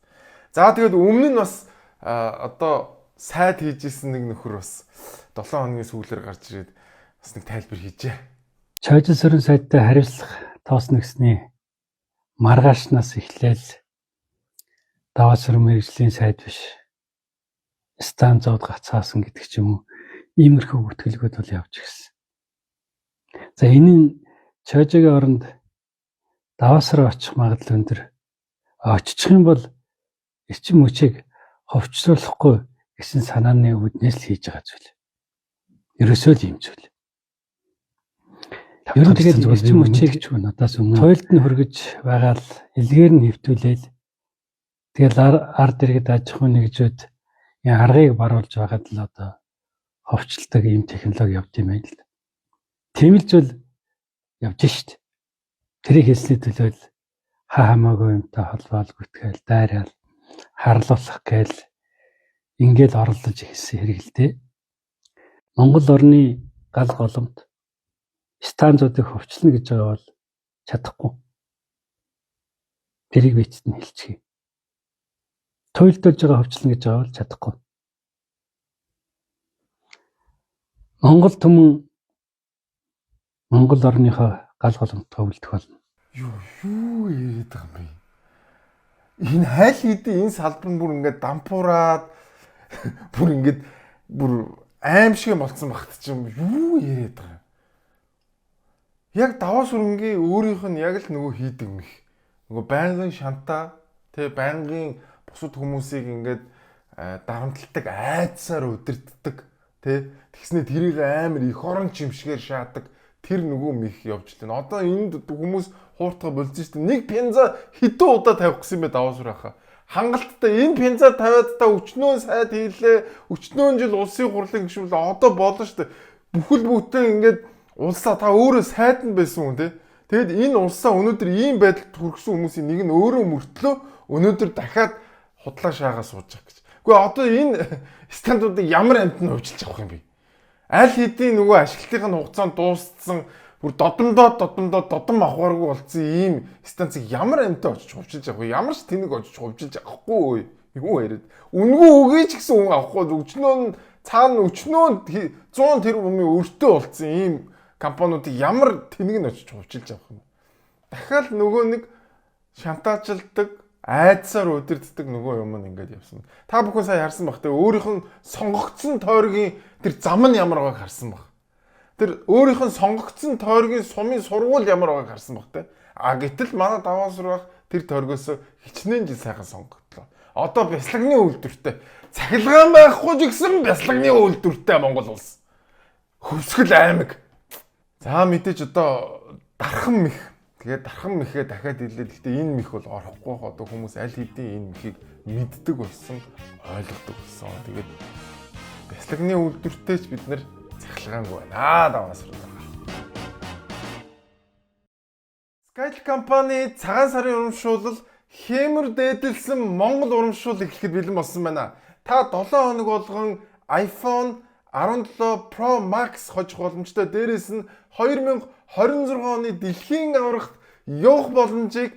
За тэгээд өмнө нь бас одоо сайд хийжсэн нэг нөхөр бас 7 хоногийн сүүлээр гарч ирээд бас нэг тайлбар хийжээ. Чойжин сөрөн сайдтай хариуцлах тоос нэгсний маргаашнаас эхлээл даваа сөрөн мэргэжлийн сайд биш. Станцууд гацаасан гэдэг ч юм уу иймэрхүү бүртгэлгүүд бол явж ирсэн. За энэ нь чойжигийн оронд даваасраа очих магадлал өндөр. Очих юм бол эрчим хүчийг ховчлуулахгүй гэсэн санааны үүднээс л хийж байгаа зүйл. Ерөөсөө л юм зүйл. Ер нь тэгээд эрчим хүчийг ч надаас өмнө тойлд нь хөргөж байгаа л илгээр нь нэвтүүлээл тэгэл ард иргэд аж ахуйн нэгжүүд энэ аргыг баруулж байгаад л одоо ховчлдог ийм технологи явд юм байл л. Тийм л зүйл явж шít. Тэрийг хэлсний төлөө л хамаагүй юмтай холбоол гүтгэл дайраал харлуулах гээл ингээл оролдож ихсэн хэрэгэлтэй. Монгол орны гал голомт станцуудыг хөвчлөнө гэж байгаа бол чадахгүй. Тэрийг бичсэн хэлчихье. Туйлдуулж байгаа хөвчлөнө гэж байгаа бол чадахгүй. Монгол түмэн Монгол орныхоо гал голомттой үлдэх болно. Юу яриад байгаа юм бэ? Энэ хайл хийдэ энэ салбар бүр ингээд дампуураад Бүр ингээд бүр аим шиг болцсон багт чинь юу яриад байгаа. Яг даваа сүрэнгийн өөрийнх нь яг л нөгөө хийдэг мэх. Нөгөө байнгын шантаа тэгээ байнгын бусад хүмүүсийг ингээд дарамтлагдаг, айдсаар удирддаг тий. Тэгснэ тэрийг амар их орон чимшгээр шаадаг. Тэр нөгөө мэх явж лээ. Одоо энд хүмүүс хууртга болсон шүү дээ. Нэг пенза хэдэн удаа тавих гэсэн юм бэ даваа сүр хаа. Хангалттай энэ пенза тавиад та өчнөө сайд хийлээ. Өчнөө жил улсын хурлын гишүүл одоо болно шүү дээ. Бүхэл бүтэн ингээд улсаа та өөрөө сайд нь байсан хүн тий. Тэгэд энэ улсаа өнөөдөр ийм байдалд хүргэсэн хүмүүсийн нэг нь өөрөө мөртлөө өнөөдөр дахиад худлаа шаагаа сууж байгаа гэж. Гэхдээ одоо энэ стандартуудыг ямар амтнд хувьчилж авах юм бэ? Аль хэдийн нөгөө ашиглалтын хугацаанд дууссан бүр додон авахааргүй болсон ийм станцыг ямар амтнд очиж хувьчилж авах вэ? Ямар ч тэнэг очиж хувьчилж авахгүй юу яриад. Үнгүй үгүйч гэсэн хүн авахгүй өчнөө цаана өчнөө 100 тэрбум өртөө болсон ийм компаниудыг ямар тэнэг нь очиж хувьчилж авах юм. Дахиад нөгөө нэг шантаажладаг, айдсаар удирддаг нөгөө юм ингээд явсан. Та бүхэн сая харсан бах те өөрийнх нь сонгогдсон тойргийн тэр зам нь ямар байгааг харсан баг. Тэр өөрийнх нь сонгогдсон тойргийн сумын сургууль ямар байгааг харсан баг те. А гэтэл манай даваа сүр байх тэр тойргоос хичнээн жил сайхан сонгогдлоо. Одоо бяслагны үйлдвэртэй цахилгаан байхгүй ч гэсэн бяслагны үйлдвэртэй Монгол улс. Хөвсгөл аймаг. За мэдээж одоо дархан мэх. Тэгээд дархан мэхээ дахиад хэлээд гэхдээ энэ мэх бол орохгүй хаа одоо хүмүүс аль хэдийн энэ мэхийг мэддэг болсон, ойлгодог болсон. Тэгээд бяслагны үйлдвэртэй ч бид нэр цахилгаангүй байна. Даваас руу. Skytel компани цагаан сарын урамшуулал хэмэр дээдэлсэн Монгол урамшуул эхлэхэд бэлэн болсон байна. Та 7 хоног болгон iPhone 17 Pro Max хожих боломжтой. Дээрээс нь 2026 оны дэлхийн аврагт явах боломжийг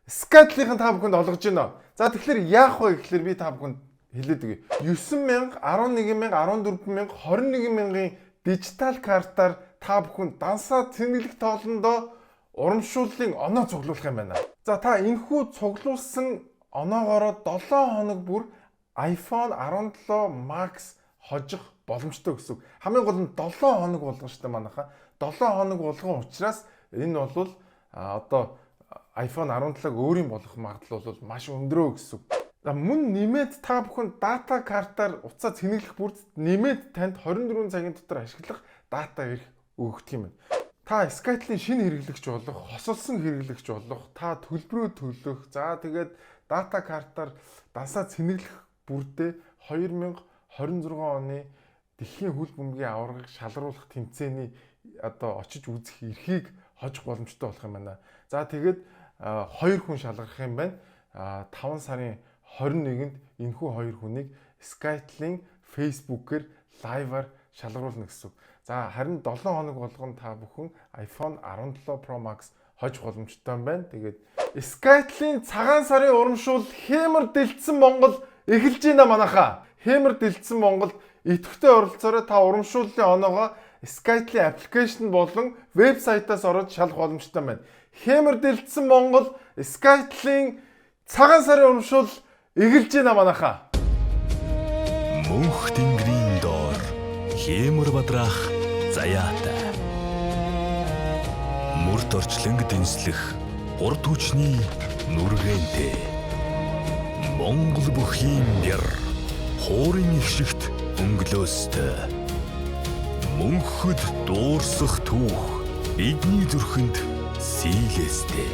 Skytel-ийн та бүхэнд олгож байна. За тэгэхээр яах вэ гэхээр би та бүхэнд хэлээд өгье. 9,000, 11,000, 14,000, 21,000-ын дижитал картаар та бүхэн дансаа цэнгэлэх тоолондоо урамшууллын оноо цуглуулах юм байна. За та энэхүү цуглуулсан оноогоороо 7 хоног бүр iPhone 17 Max хожих боломжтой гэсэн. Хамгийн гол нь 7 хоног болгон штэ манайха. 7 хоног болгон учраас энэ бол одоо iPhone 17-г өөрийн болох магадлал бол маш өндрөө гэсэн. За мөн нэмээд та бүхэн дата картаар уцаа цэнэглэх бүрд нэмээд танд 24 цагийн дотор ашиглах дата ирэх өгдөг юм байна. Та Skytel-ийн шинэ хэрэглэгч болох, хосолсон хэрэглэгч болох, та төлбөрөө төлөх, за тэгээд дата картаар дансаа цэнэглэх бүрдээ 2026 оны дэлхийн хөл бөмбөгийн аваргыг шалруулах тэмцээний одоо очиж үзэх эрхийг хожих боломжтой болох юм байна. За тэгээд 2 хүн шалгах юм байна. 5 сарын 21-нд энэхүү 2 хүнийг Skytel-ийн Facebook-ээр лайваар шалгаруулна гэсэн. За харин 7 хоног болгон та бүхэн iPhone 17 Pro Max хожих боломжтой юм байна. Тэгээд Skytel-ийн цагаан сарын урамшуул хэмэр дэлдсэн Монгол эхэлж байна манайхаа. Хэмэр дэлдсэн Монгол идэвхтэй оролцоороо та урамшууллын оноогоо Skytel-ийн аппликейшн болон вебсайтаас ороод шалгах боломжтой байна. Хэмэр дэлдсэн Монгол Skytel-ийн цагаан сарын урамшуул эхэлж байна манайхаа. Мөнх тэнгэрийн доор хэмэр бадрах заяатай. Мөрт орчлонг дэнслэх урд хүчний нүргэнтэй. Монгол бүхийн яр хуурын их шигт өнгөлөөстэй. Мөнхөд дуурсах түүх эдний зүрхэнд сийлэстэй.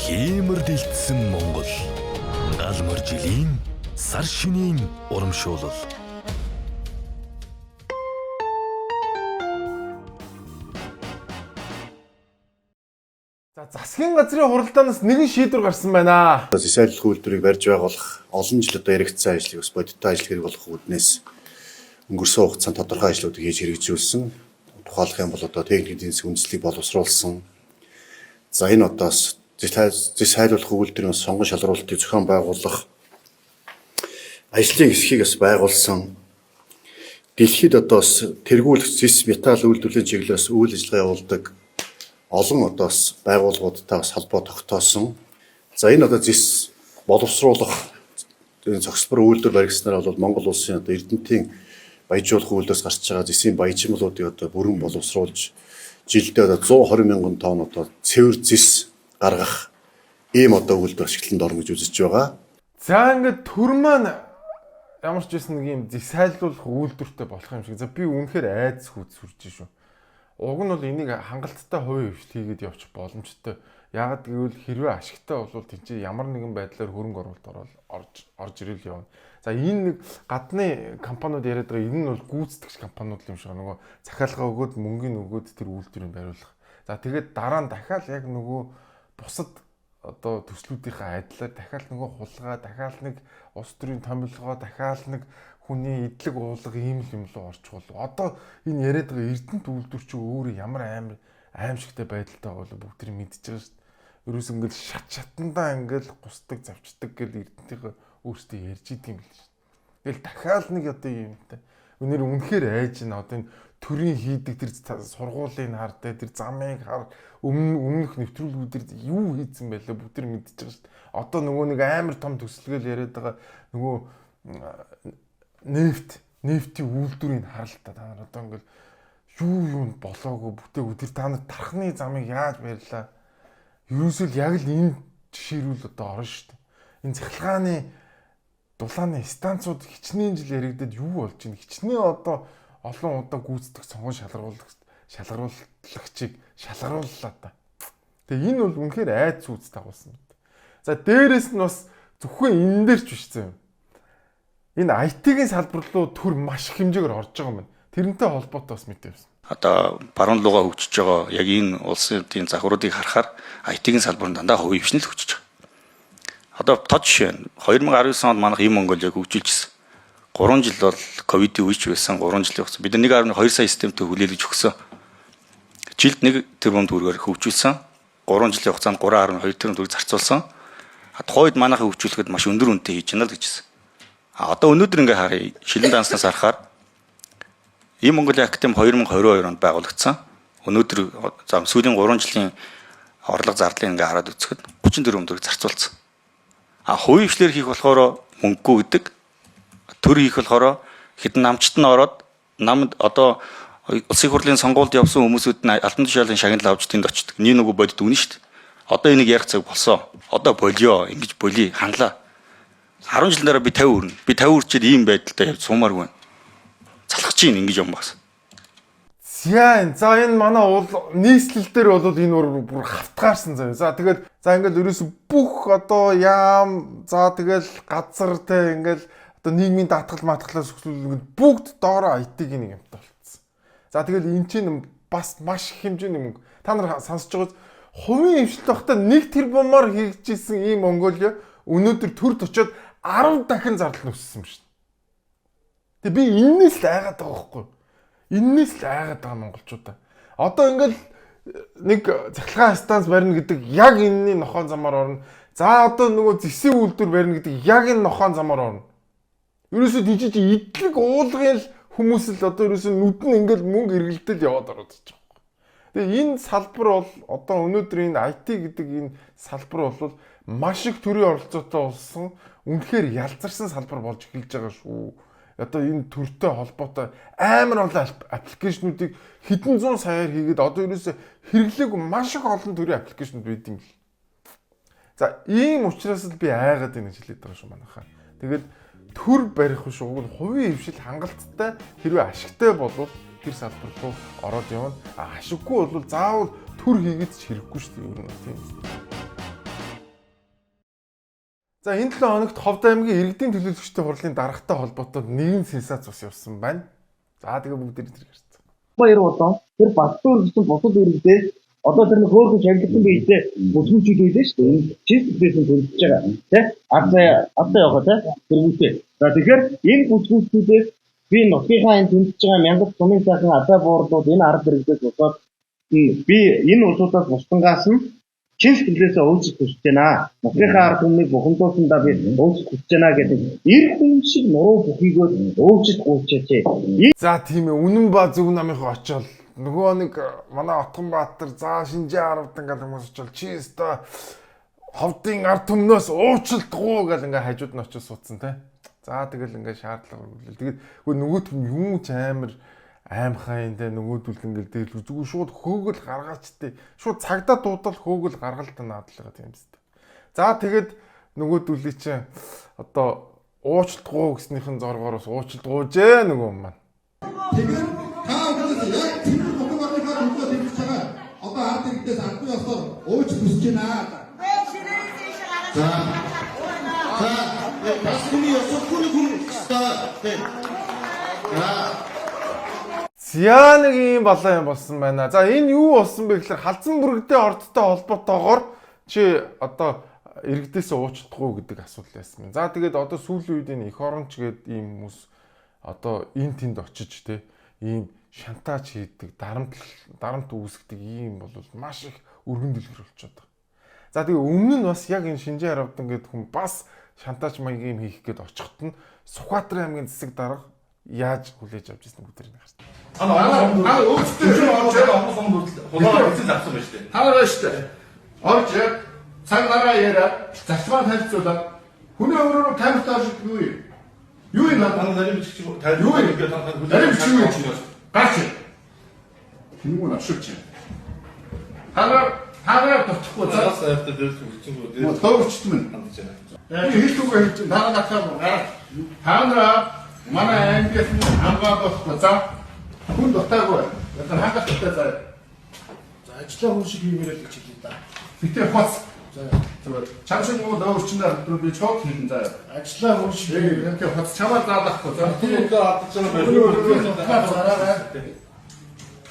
Хэмэр дэлдсэн Монгол галмар жилийн сар шинийн урамшуулал. За засгийн газрын хуралдаанаас нэгэн шийдвэр гарсан байна. Засааллах үйлдвэрийг барьж байгуулах олон жил одоо яригдсан ажлыг бас бодиттой ажил хэрэг болох үүднээс өнгөрсөн хугацаанд тодорхой ажлуудыг хийж хэрэгжүүлсэн. Тухайлах юм бол одоо техник эдийн засгийн үндэслэлийг боловсруулсан. За энэ одоос засааллах үйлдвэрийн сонгон шалралтыг зохион байгуулах ажлын хэсгийг бас байгуулсан. Дэлхийд одоос тэргүүлэх зис металл үйлдвэрлэлийн чиглэлээс үйл ажиллагаа явуулдаг олон одоос байгууллагуудтай бас холбоо тогтоосон. За энэ одоо зис боловсруулах цогцлбор үйлдвэр баригдсанаар бол Монгол улсын одоо эрдэмтийн баяжуулах үйлдвэрс гарч байгаа зэсийн баяжмлуудыг одоо бүрэн боловсруулж жилдээ одоо 120 мянган тонн одоо цэвэр зэс гаргах ийм одоо үйлдвэр ашиглалтанд орно гэж үзэж байгаа. За ингээд төр маань ямар ч байсан нэг юм зэсайлуулах үйлдвэртэй болох юм шиг. За би үнэхээр айдас хүүд сүрж шүү. Уг нь бол энийг хангалттай хувийн хвшилт хийгээд явчих боломжтой. Яагаад гэвэл хэрвээ ашигтай бол тэнцээ ямар нэгэн байдлаар хөрөнгө оруулалт орж ирэл явна. За энэ нэг гадны компаниуд яриад байгаа энэ нь бол гүйцэтгэгч компаниуд юм шиг нөгөө захиалга өгөөд мөнгөний өгөөд тэр үйлдвэрийг бариулах. За тэгээд дараа нь дахиад яг нөгөө бусад одоо төслүүдийнхээ адилаар дахиад нөгөө хулгай, дахиад нэг улс төрийн томилгоо, дахиад нэг хүний идлэг уулга ийм юм руу орчих болов. Одоо энэ яриад байгаа эрдэнэт үйлдвэр чи өөрөө ямар аимшигтай байдалтай байгаа бол бүгд мэдчихэж байгаа шүү дээ. Ерөөс ингээд шатандаа ингээд гусдаг, завчдаг гэл эрдэнтийнхээ өөрсдөө ярьж идэм юм л шүү дээ. Тэгэл дахиад нэг одоо юмтай. Өнөр үнэхээр айж байна. Одоо энэ төрийн хийдэг тэр сургуулийн хар тэр замыг хар өмнөх нэвтрүүлгүүдээр юу хийцэн байлаа бүгд мэдчихэж байгаа шүү дээ. Одоо нөгөө нэг амар том төсөлгөл яриад байгаа нөгөө нефтийн үйлдвэрийн харалтаа та нар одоо ингээд юу болоогүй бүтээгүй тэр та нар тархны замыг яаж барьлаа. Ерөөсөө яг л энэ жишээрүүл одоо орно шүү дээ. Энэ цахилгааны дулааны станцууд хичнээн жил яригдаад юу болж байна? Хичнээн одоо олон удаа гүйцэтгэх сонгон шалгаруулагчийг шалгарууллаа та. Тэгээ энэ бол үнэхээр айц үүс дагуулсан мэт. За дээрэс нь бас зөвхөн энэ дээр ч биш зэ. Энэ IT-ийн салбар руу төр маш их хэмжээгээр орж байгаа юм байна. Тэрнтэй холбоотой бас мэдээвсэн. Одоо баруун руугаа хөгжиж байгаа яг энэ улсын захваруудыг харахаар IT-ийн салбар нь дандаа хувийн хвшил хөгжиж байгаа. Одоо тод жишээ нь 2019 онд манайх ийм Монголыг хөгжүүлжсэн. 3 жил бол ковидын үеч байсан 3 жилийн хугацаа. Бид 1.2 сая системтэй хүлээлгэж өгсөн. Жилд 1 тэрбум төгрөгөөр хөгжүүлсэн. 3 жилийн хугацаанд 3.2 тэрбум төгрөг зарцуулсан. Тухайд манайхаа хөгжүүлэхэд маш өндөр үнэтэй хийж байна л гэж хэлсэн. Одоо өнөөдөр ингээ харъя. Шилэн данснаас харахаар ийм Монголын академи 2022 онд байгуулагдсан. Өнөөдөр сүүлийн 3 жилийн орлого зардлыг ингээ хараад үзэхэд 34 төгрөг зарцуулсан. Хувийн хвшлэр хийх болохоор мөнгөгүй гэдэг. Төр хийх болохоор хэдэн намчт нь ороод намд одоо улсын хурлын сонгуульд явсан хүмүүсүүд нь алтан тушаалын шагнал авч тэнд очдог. Нэг нөгөө бодит үнэн шүү дээ. Одоо энийг ярих цаг болсон. Одоо болио ингэж болий ханлаа. 10 жилийн дараа би 50 өрнө. Би 50 үрчээд ийм байдалтай явж сумааргүй. Залхаж чинь ингэж юм бас. За энэ манай нийслэл дээр бол энэ бүр хавтгаарсан заяа. За тэгээд ингээд ерөөсө бүх одоо яам за тэгэл газар те ингээд одоо нийгмийн даатгал матгалаас хөсөлгөд бүгд доороо IT-ийн нэг юмтай болцсон. За тэгэл энэ чинь бас маш их хэмжээний мөнгө. Та нар сонсож байгаа хувийн хвшилт багтаа 1 тэрбумаар хийгдчихсэн ийм Монголио өнөөдөр төрд очиод 10 дахин зардал нүссэн юм шүү дээ. Тэгээ би энэс л айгаад байгаа байхгүй юу? Энэс л айгаад байгаа монголчуудаа. Одоо ингээд нэг цахилгаан станц барина гэдэг яг энэний нохоон замаар орно. За одоо нөгөө зэсийн үйлдвэр барина гэдэг яг энэ нохоон замаар орно. Ерөөсөө тийч идлэг уулгын л хүмүүс л одоо ерөөсөө нүд нь ингээд мөнгө эргэлдэл яваад ороод байгаа. Тэгээ энэ салбар бол одоо өнөөдөр энэ IT гэдэг энэ салбар бол маш их төрийн оролцоотой болсон үнэхээр ялзарсан салбар болж эхэлж байгаа шүү. Одоо энэ төртэй холбоотой амар олон аппликейшнуудыг хэдэн зуун саяар хийгээд одоо ерөөсөө хэрэглээгүй маш их олон төрлийн аппликейшнуд байд юм л. За ийм учраас л би айгаад байна гэж хэлээд байгаа шүү манайхаа. Тэгээд төр барих биш уг нь хувийн хвшил хангалттай хэрвээ ашигтай болвол тэр салбар руу ороод явна. Ашиггүй бол заавал төр хийгээд ч хэрэггүй шүү дээ ер нь тийм. За энэ 7 хоногт Ховд аймгийн иргэдийн төлөөлөгчтэй хурлын даргатай холбоотой нэгэн сенсац бас явсан байна. За тэгээ бүгд тэр гарцсан. Баяр болоо. Тэр баттуур гэсэн бусад иргэдээ одоо тэр нэг хөөрхөн шагналсан биедээ бүсгүүчүүд байлээ шүү дээ. Чиглэлээс нь төлөвлөж байгаа. Тэ? Одоо яваа тэ? Тэргүүтээ. За тэгэхээр энэ бүсгүүчүүдээс би нутгийнхаа энэ төлөвлөж байгаа мянган сумын сайхан адаа буурлууд энэ арга хэрэглээс болоод би энэ улсуудаас бусдангаас нь чин сэтгэлээсээ өөжж хүсэж байна. Нутгийнхаа арга түмнийг бухимдуулсандаа би өөжж хүсэж байна гэдэг эр хүн шиг нуруу бүхийгөө өөжж гуйчаач. За тийм ээ үнэн ба зөв намынхаа очоод нөгөө нэг манай Отгонбаатар за Шинжээ 10 ингээл хүмүүс очоод чи өстө ховдын ард түмнөөс уучлалтгүй гэл ингээ хажууд нь очиж суудсан те. За тэгэл ингээ шаардлага өргөлөл. Тэгээд нөгөөт нь юм ч аимхай энэ нөгөөдөл ингээл дээр зүгээр шууд хөөгөл гаргаачтай. Шууд цагдаа дуудал хөөгөл гаргалт наадлага тийм үстэй. За тэгээд нөгөөдөлий чинь одоо уучлалтгүй гэснийхэн зоргоороос уучлалтгүйжээ нөгөө юм маань. Тэгээд та бүхэн яг тэр бүхэн орныхаа төлөө тэмцэж байгаа. Одоо ард иргэдээс ардны ёсоор ууч хүсэж байна. За бас хүний ёсоор хүн За нэг юм болоо юм болсон байна. За энэ юу болсон бэ гэхээр халзан бүрэгдээ ордтой холбоотойгоор чи одоо иргэдээс уучлахгүй гэдэг асуудал байсан. За тэгээд одоо сүүлийн үед энэ эх оронч гээд ийм хүмүүс одоо энэ тэнд очиж те ийм шантаж хийдэг, дарамт үүсгдэг ийм бол маш их өргөн дэлгэр болчиход байгаа. За тэгээ өмнө нь бас яг энэ Шинжээ Харавдан гэдэг хүн бас шантаж маягийн юм хийх гээд очихт нь Сүхбаатарын аймгийн засаг дарга яаж хүлээж авч ирсэн бүгд тэрийг харсан. өөрсдөө орж хулгай эцэл авсан байна шүү дээ. Таараа шүү дээ. Орж цаг нараа яриад зарчмаа танилцуулаад хүний өөрөөр тамиртаа шиг юу юм? Юу юм аа нарийн бичиг юу юм гэдэг та нарийн бичиг юу юм? Гач. Тэнгуүн авширч. Таараа товчихгүй цаас аваад дээрс бичиг үү? Товчт минь хандж байна. Хэлтүүгээ хэлж дараа гацаа. Таараа манай ангиас хамгаа болохгүй за хүн дутаагүй. Яг хангах хэрэгтэй заа. За ажлаа хүн шиг хиймээрэл гэж хэлээ да. Битээ хоц. За зүгээр. Чамшиг муу дөөрчнөр би чог хийх заа. Ажлаа хүн шиг яг хоц чамаа заалахгүй. За тийм л адаж байгаа юм.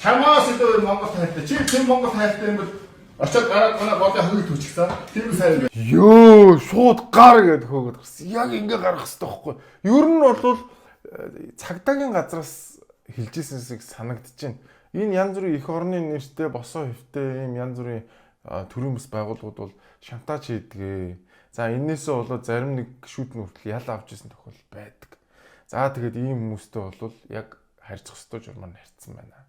Чамаас илүү Монгол хайртай. Чи тийм Монгол хайртай юм бол очоод гараад манай бодлоо хөвөг төчгсөн. Тийм сайн юм. Ёо, шууд гар гэдэг хөөгд гарсан. Яг ингээ гарах хэрэгтэй байхгүй. Ер нь бол цагдаагийн газраас хэлжсэнсийг санагдаж байна. Энэ янз бүрийн эх орны нэртэй босоо хөвтэй ийм янз бүрийн төрийн бас байгууллагууд бол шантаж хийдэг. За энээсээ болоод зарим нэг гişүүд нь хүртэл ял авч ирсэн тохиол байдаг. За тэгээд ийм хүмүүстэй бол яг харьцах ёстой журмаар харьцсан байна.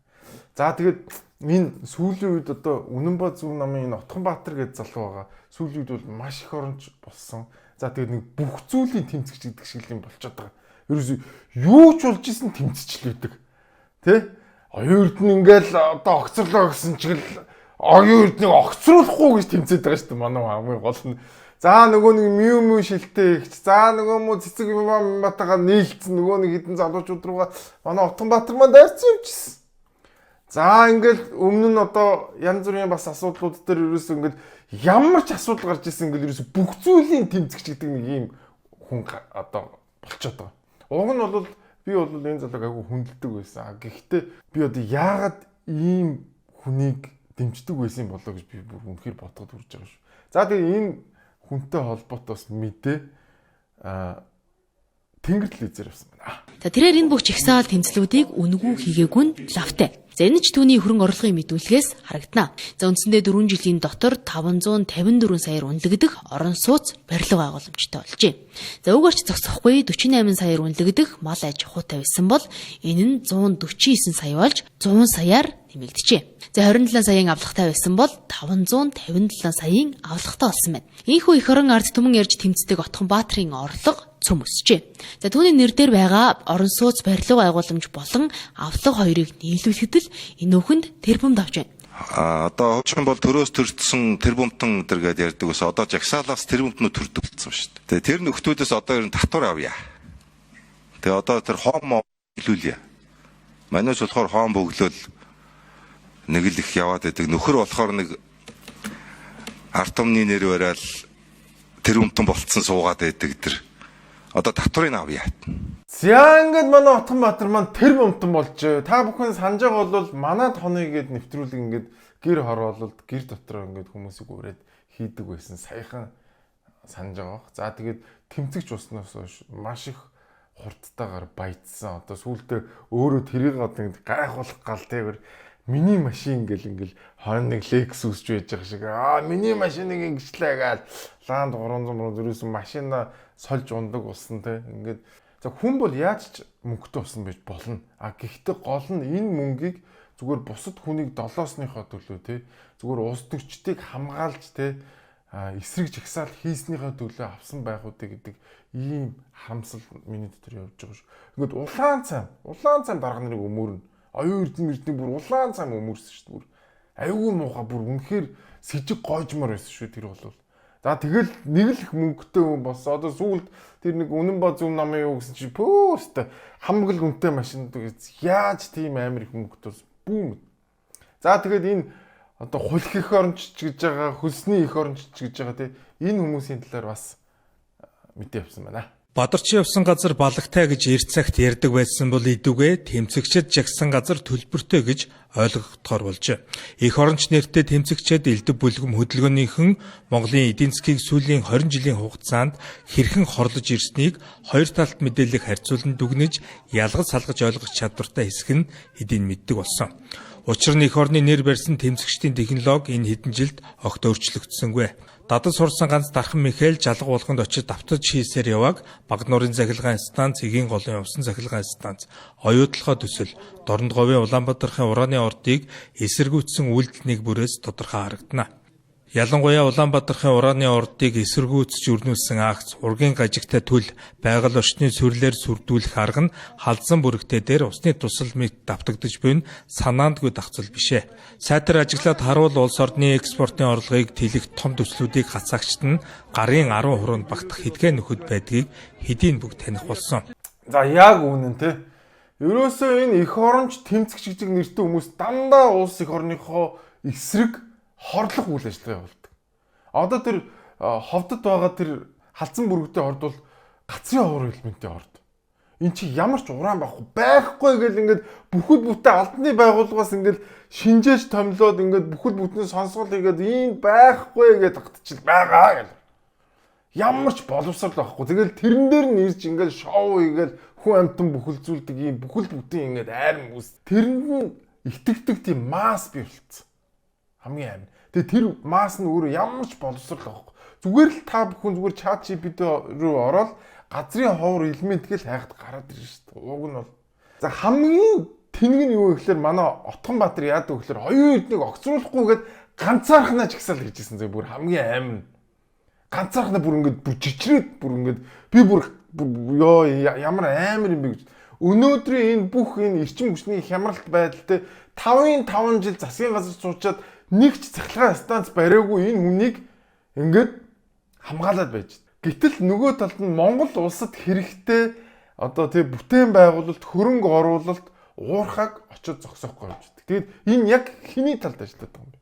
За тэгээд энэ сүүлийн үед одоо Үнэнбаа зөв намын энэ Отгонбаатар гэдэг залуу байгаа. Сүүлийн үед бол маш их оронч болсон. За тэгээд нэг бүх зүйлийн тэмцэгч гэдэг шиг юм болчиход байгаа. Ерөөсөө юу ч болж исэн тэмцэжлээдэг. Тэ? Оюун эрдэнэ ингээл одоо огцрлоо гэсэн чиглэл оюун эрднийг огцруулахгүй гэж тэмцээд байгаа шүү дээ. Манай хамгийн гол нь. За нөгөө нэг мүү шилтэй ихч. За нөгөө муу цэцэг юм батагаа нийлцэн нөгөө нэг хідэн залуучууд руугаа манай Отгонбаатар маань дайрцсан явчихсан. За ингээл өмнө нь одоо янз бүрийн бас асуудлууд дээр ерөөсөө ингээл ямар ч асуудал гарч ирсэн ингээл ерөөсөө бүх зүйлийн тэмцэгч гэдэг нэг юм хүн одоо болчиход байгаа. Уг нь бол би бол энэ залууг айгүй хүндэлдэг байсан. Гэхдээ би одоо яагаад ийм хүнийг дэмждэг байсан болоо гэж би бүр үнэхээр бодоход хүрч байгаа шүү. За тэгээ энэ хүнтэй холбоотой бас мэдээ Тэнгэр телевизээр авсан байна. За тэрээр энэ бүх чигсаал тэмцлүүдийг үнэгүй хийгээгүй нь лавтай. За энэ ч түүний хөрөнгө оруулгын мэдүүлгээс харагдана. За үндсэндээ 4 жилийн дотор 554 саяар үнэлэгдэх орон сууц барилга байгууламжтай болжээ. За угаарч зогсохгүй 48 саяар үнэлэгдэх мал аж ахуйтай байсан бол энэ нь 149 сая болж 100 саяар нэмэгдэжээ. За 27 саяын авлагатай байсан бол 557 саяын авлагатай болсон байна. Ийхүү их орон ард түмэн ярьж тэмцдэг Отгонбаатарын орлого цөм өсжээ. За түүний нэр дээр байгаа орон сууц барилга байгууламж болон авлага хоёрыг нийлүүлэхэд л энэ үхэнд тэрбумд авч байна. Одоо хуучин бол төрөөс төрсөн тэрбумтан өдр гэдээ ярьдаг ус одоо жагсаалаас тэрбумтнууд төрдөг болсон шүү дээ. Тэр нөхдүүдээс одоо ер нь татвар авъя. Тэгээ одоо тэр хоом илүүлье. Манайс болохоор хоом бөглөөл нэг л их яваад байдаг. Нөхөр болохоор нэг ард түмний нэр барайл тэрбумтан болцсон суугаад байдаг тэр. Одоо татварыг авъя. За ингээд манай Отгонбаатар маань тэрбумтан болж та бүхэн санаж байгаа бол манай тоныг гээд нэвтрүүлэг ингээд гэр хороололд гэр дотор ингээд хүмүүсийг үрээд хийдэг байсан саяхан санаж байгаа. За тэгээд тэмцэгч усноос маш их хурдтайгаар баяжсан. Одоо сүүлдээ өөрөө тэрийг одоо ингээд гайхуулах гал тэгэр миний машин ингээл хойно нэг Lexus байж байгаа шиг миний машиныг ингэчлээ гээл Land 300 ерөөсөн машина сольж ундаг болсон те ингээд за хүн бол яаж ч мөнгөтэй болсон байж болно. Гэхдээ гол нь энэ мөнгийг зүгээр бусад хүнийг долоосныхоо төлөө те зүгээр улс төрчдийг хамгаалж те эсрэг жагсаал хийснийхээ төлөө авсан байгуудыг гэдэг ийм харамсал миний дотор явж байгаа шүү. Ингээд улаан цайм дарга нарыг өмөрнө. Оюун эрдэнэ бүр улаан цайм өмөрсөн шүү дээ. Бүр аюулгүй муухай бүр үнэхээр сэжиг гоожмор байсан шүү тэр бол. За тэгэл нэг л мөнгөтэй хүн болсон. Одоо сүүлд тэр нэг үнэн ба зөв намын юу гэсэн чи пөөст хамаг л үнэтэй машин яаж тийм амар их мөнгөтэй бүүм. За тэгээд энэ одоо хулх их оронч гэж байгаа, хөлсний их оронч гэж байгаа тийм энэ хүмүүсийн талаар бас мэдээ авсан байна. Бадарчин явсан газар балагтай гэж эрт цагт ярьдаг байсан бол идүүгээ тэмцэгчд жагсан газар төлбөртэй гэж ойлгогдохоор болжээ. Их оронч нэртэй тэмцэгчд элдв бүлгэм хөдөлгөөнийхэн Монголын эдийн засгийг сүүлийн 20 жилийн хугацаанд хэрхэн хорлож ирснийг хоёр талд мэдээлэл харьцуулан дүгнэж ялгаж салгаж ойлгох чадвартай хэсэг нь хэдийн мэддэг болсон. Учир нь их орны нэр барьсан тэмцэгчдийн технологи энэ хэдэн жилд огт өөрчлөгдсөнгүй. Дадал сурсан ганц Дархан Михаил жалга болгонд очиж давтаж хийсээр яваг баг нуурын захилгаан станц, Эгийн голын явсан захилгаан станц, оюутлахаа төсөл, Дорнод говийн Улаанбаатарын ураны ордыг эсэргүүцсэн үйлдэл нэг бүрээс тодорхой харагдана. Ялангуяа Улаанбаатарын ураны ордыг эсэргүүцэж өрнүүлсэн акц, ургийн гажигтай түл, байгаль орчны сүрлээр сүрдүүлэх арга нь халдсан бүрэгтэй дээр усны тусал мэт давтагдж буйн санаандгүй давцал бишээ. Сайтар ажиглаад харуул улс орны экспортын орлогыг тэлэх том төслүүдийг хацаагчд нь гарын 10% багтах хэдхэн нөхөд байдгийг хэдийн бүгд таних болсон. За яг үнэн те. Ерөөсөө энэ их оронч тэмцэгч гэдэг нэртэй хүмүүс дандаа улс их орныхоо эсрэг хорлох үйл ажиллагаа явуулдаг. Одоо тэр ховдод байгаа тэр халдсан бүрэгтэй хорд бол гацрын ховор элементийн хорд. Эн чи ямар ч ураан байхгүй гэл ингээд бүхэл бүтэн албаны байгууллагаас ингээд шинжээж томлоод ингээд бүхэл бүтэн сонсгол хийгээд ийм байхгүй гэж тогтчихл байгаа гэл. Ямар ч боловсрал байхгүй. Тэгэл тэрэн дээр нь ирж ингээд шоу хийгээл хүн амтан бүхэлзүүлдэг ийм бүхэл бүтэн ингээд айрн үс. Тэрэнд нь итгэдэг тийм масс бий болцсон. Хамгийн амин. Тэгээ тэр масс нь өөрөө ямар ч боловсрал авахгүй. Зүгээр л та бүхэн зүгээр чат GPT рүү ороод газрын ховор элемент гэл хайхад гараад ирж шүү дээ. Уг нь бол. За хамгийн тэнэг нь юу гэхээр манай Отгонбаатар яадаг гэхээр хоёрын эднийг огцруулахгүйгээд ганцаархнаа жигсаал хийжсэн зэ бүр хамгийн амин. Ганцаархнаа бүр ингээд бүр жичрээд бүр ингээд би бүр ёо ямар амир юм бэ гэж. Өнөөдрийн энэ бүх энэ эрчим хүчний хямралт байдалтай 5 жил засгийн газар суучаад нэг ч цахилгаан станц бариагүй энэ хүнийг ингээд хамгаалаад байж. Гэтэл нөгөө талд нь Монгол улсад хэрэгтэй одоо тэг бүтээн байгуулалт, хөрөнгө оруулалт уурхаг очиж зогсоохгүй байж. Тэгэд энэ яг хэний талд ажилладаг юм бэ?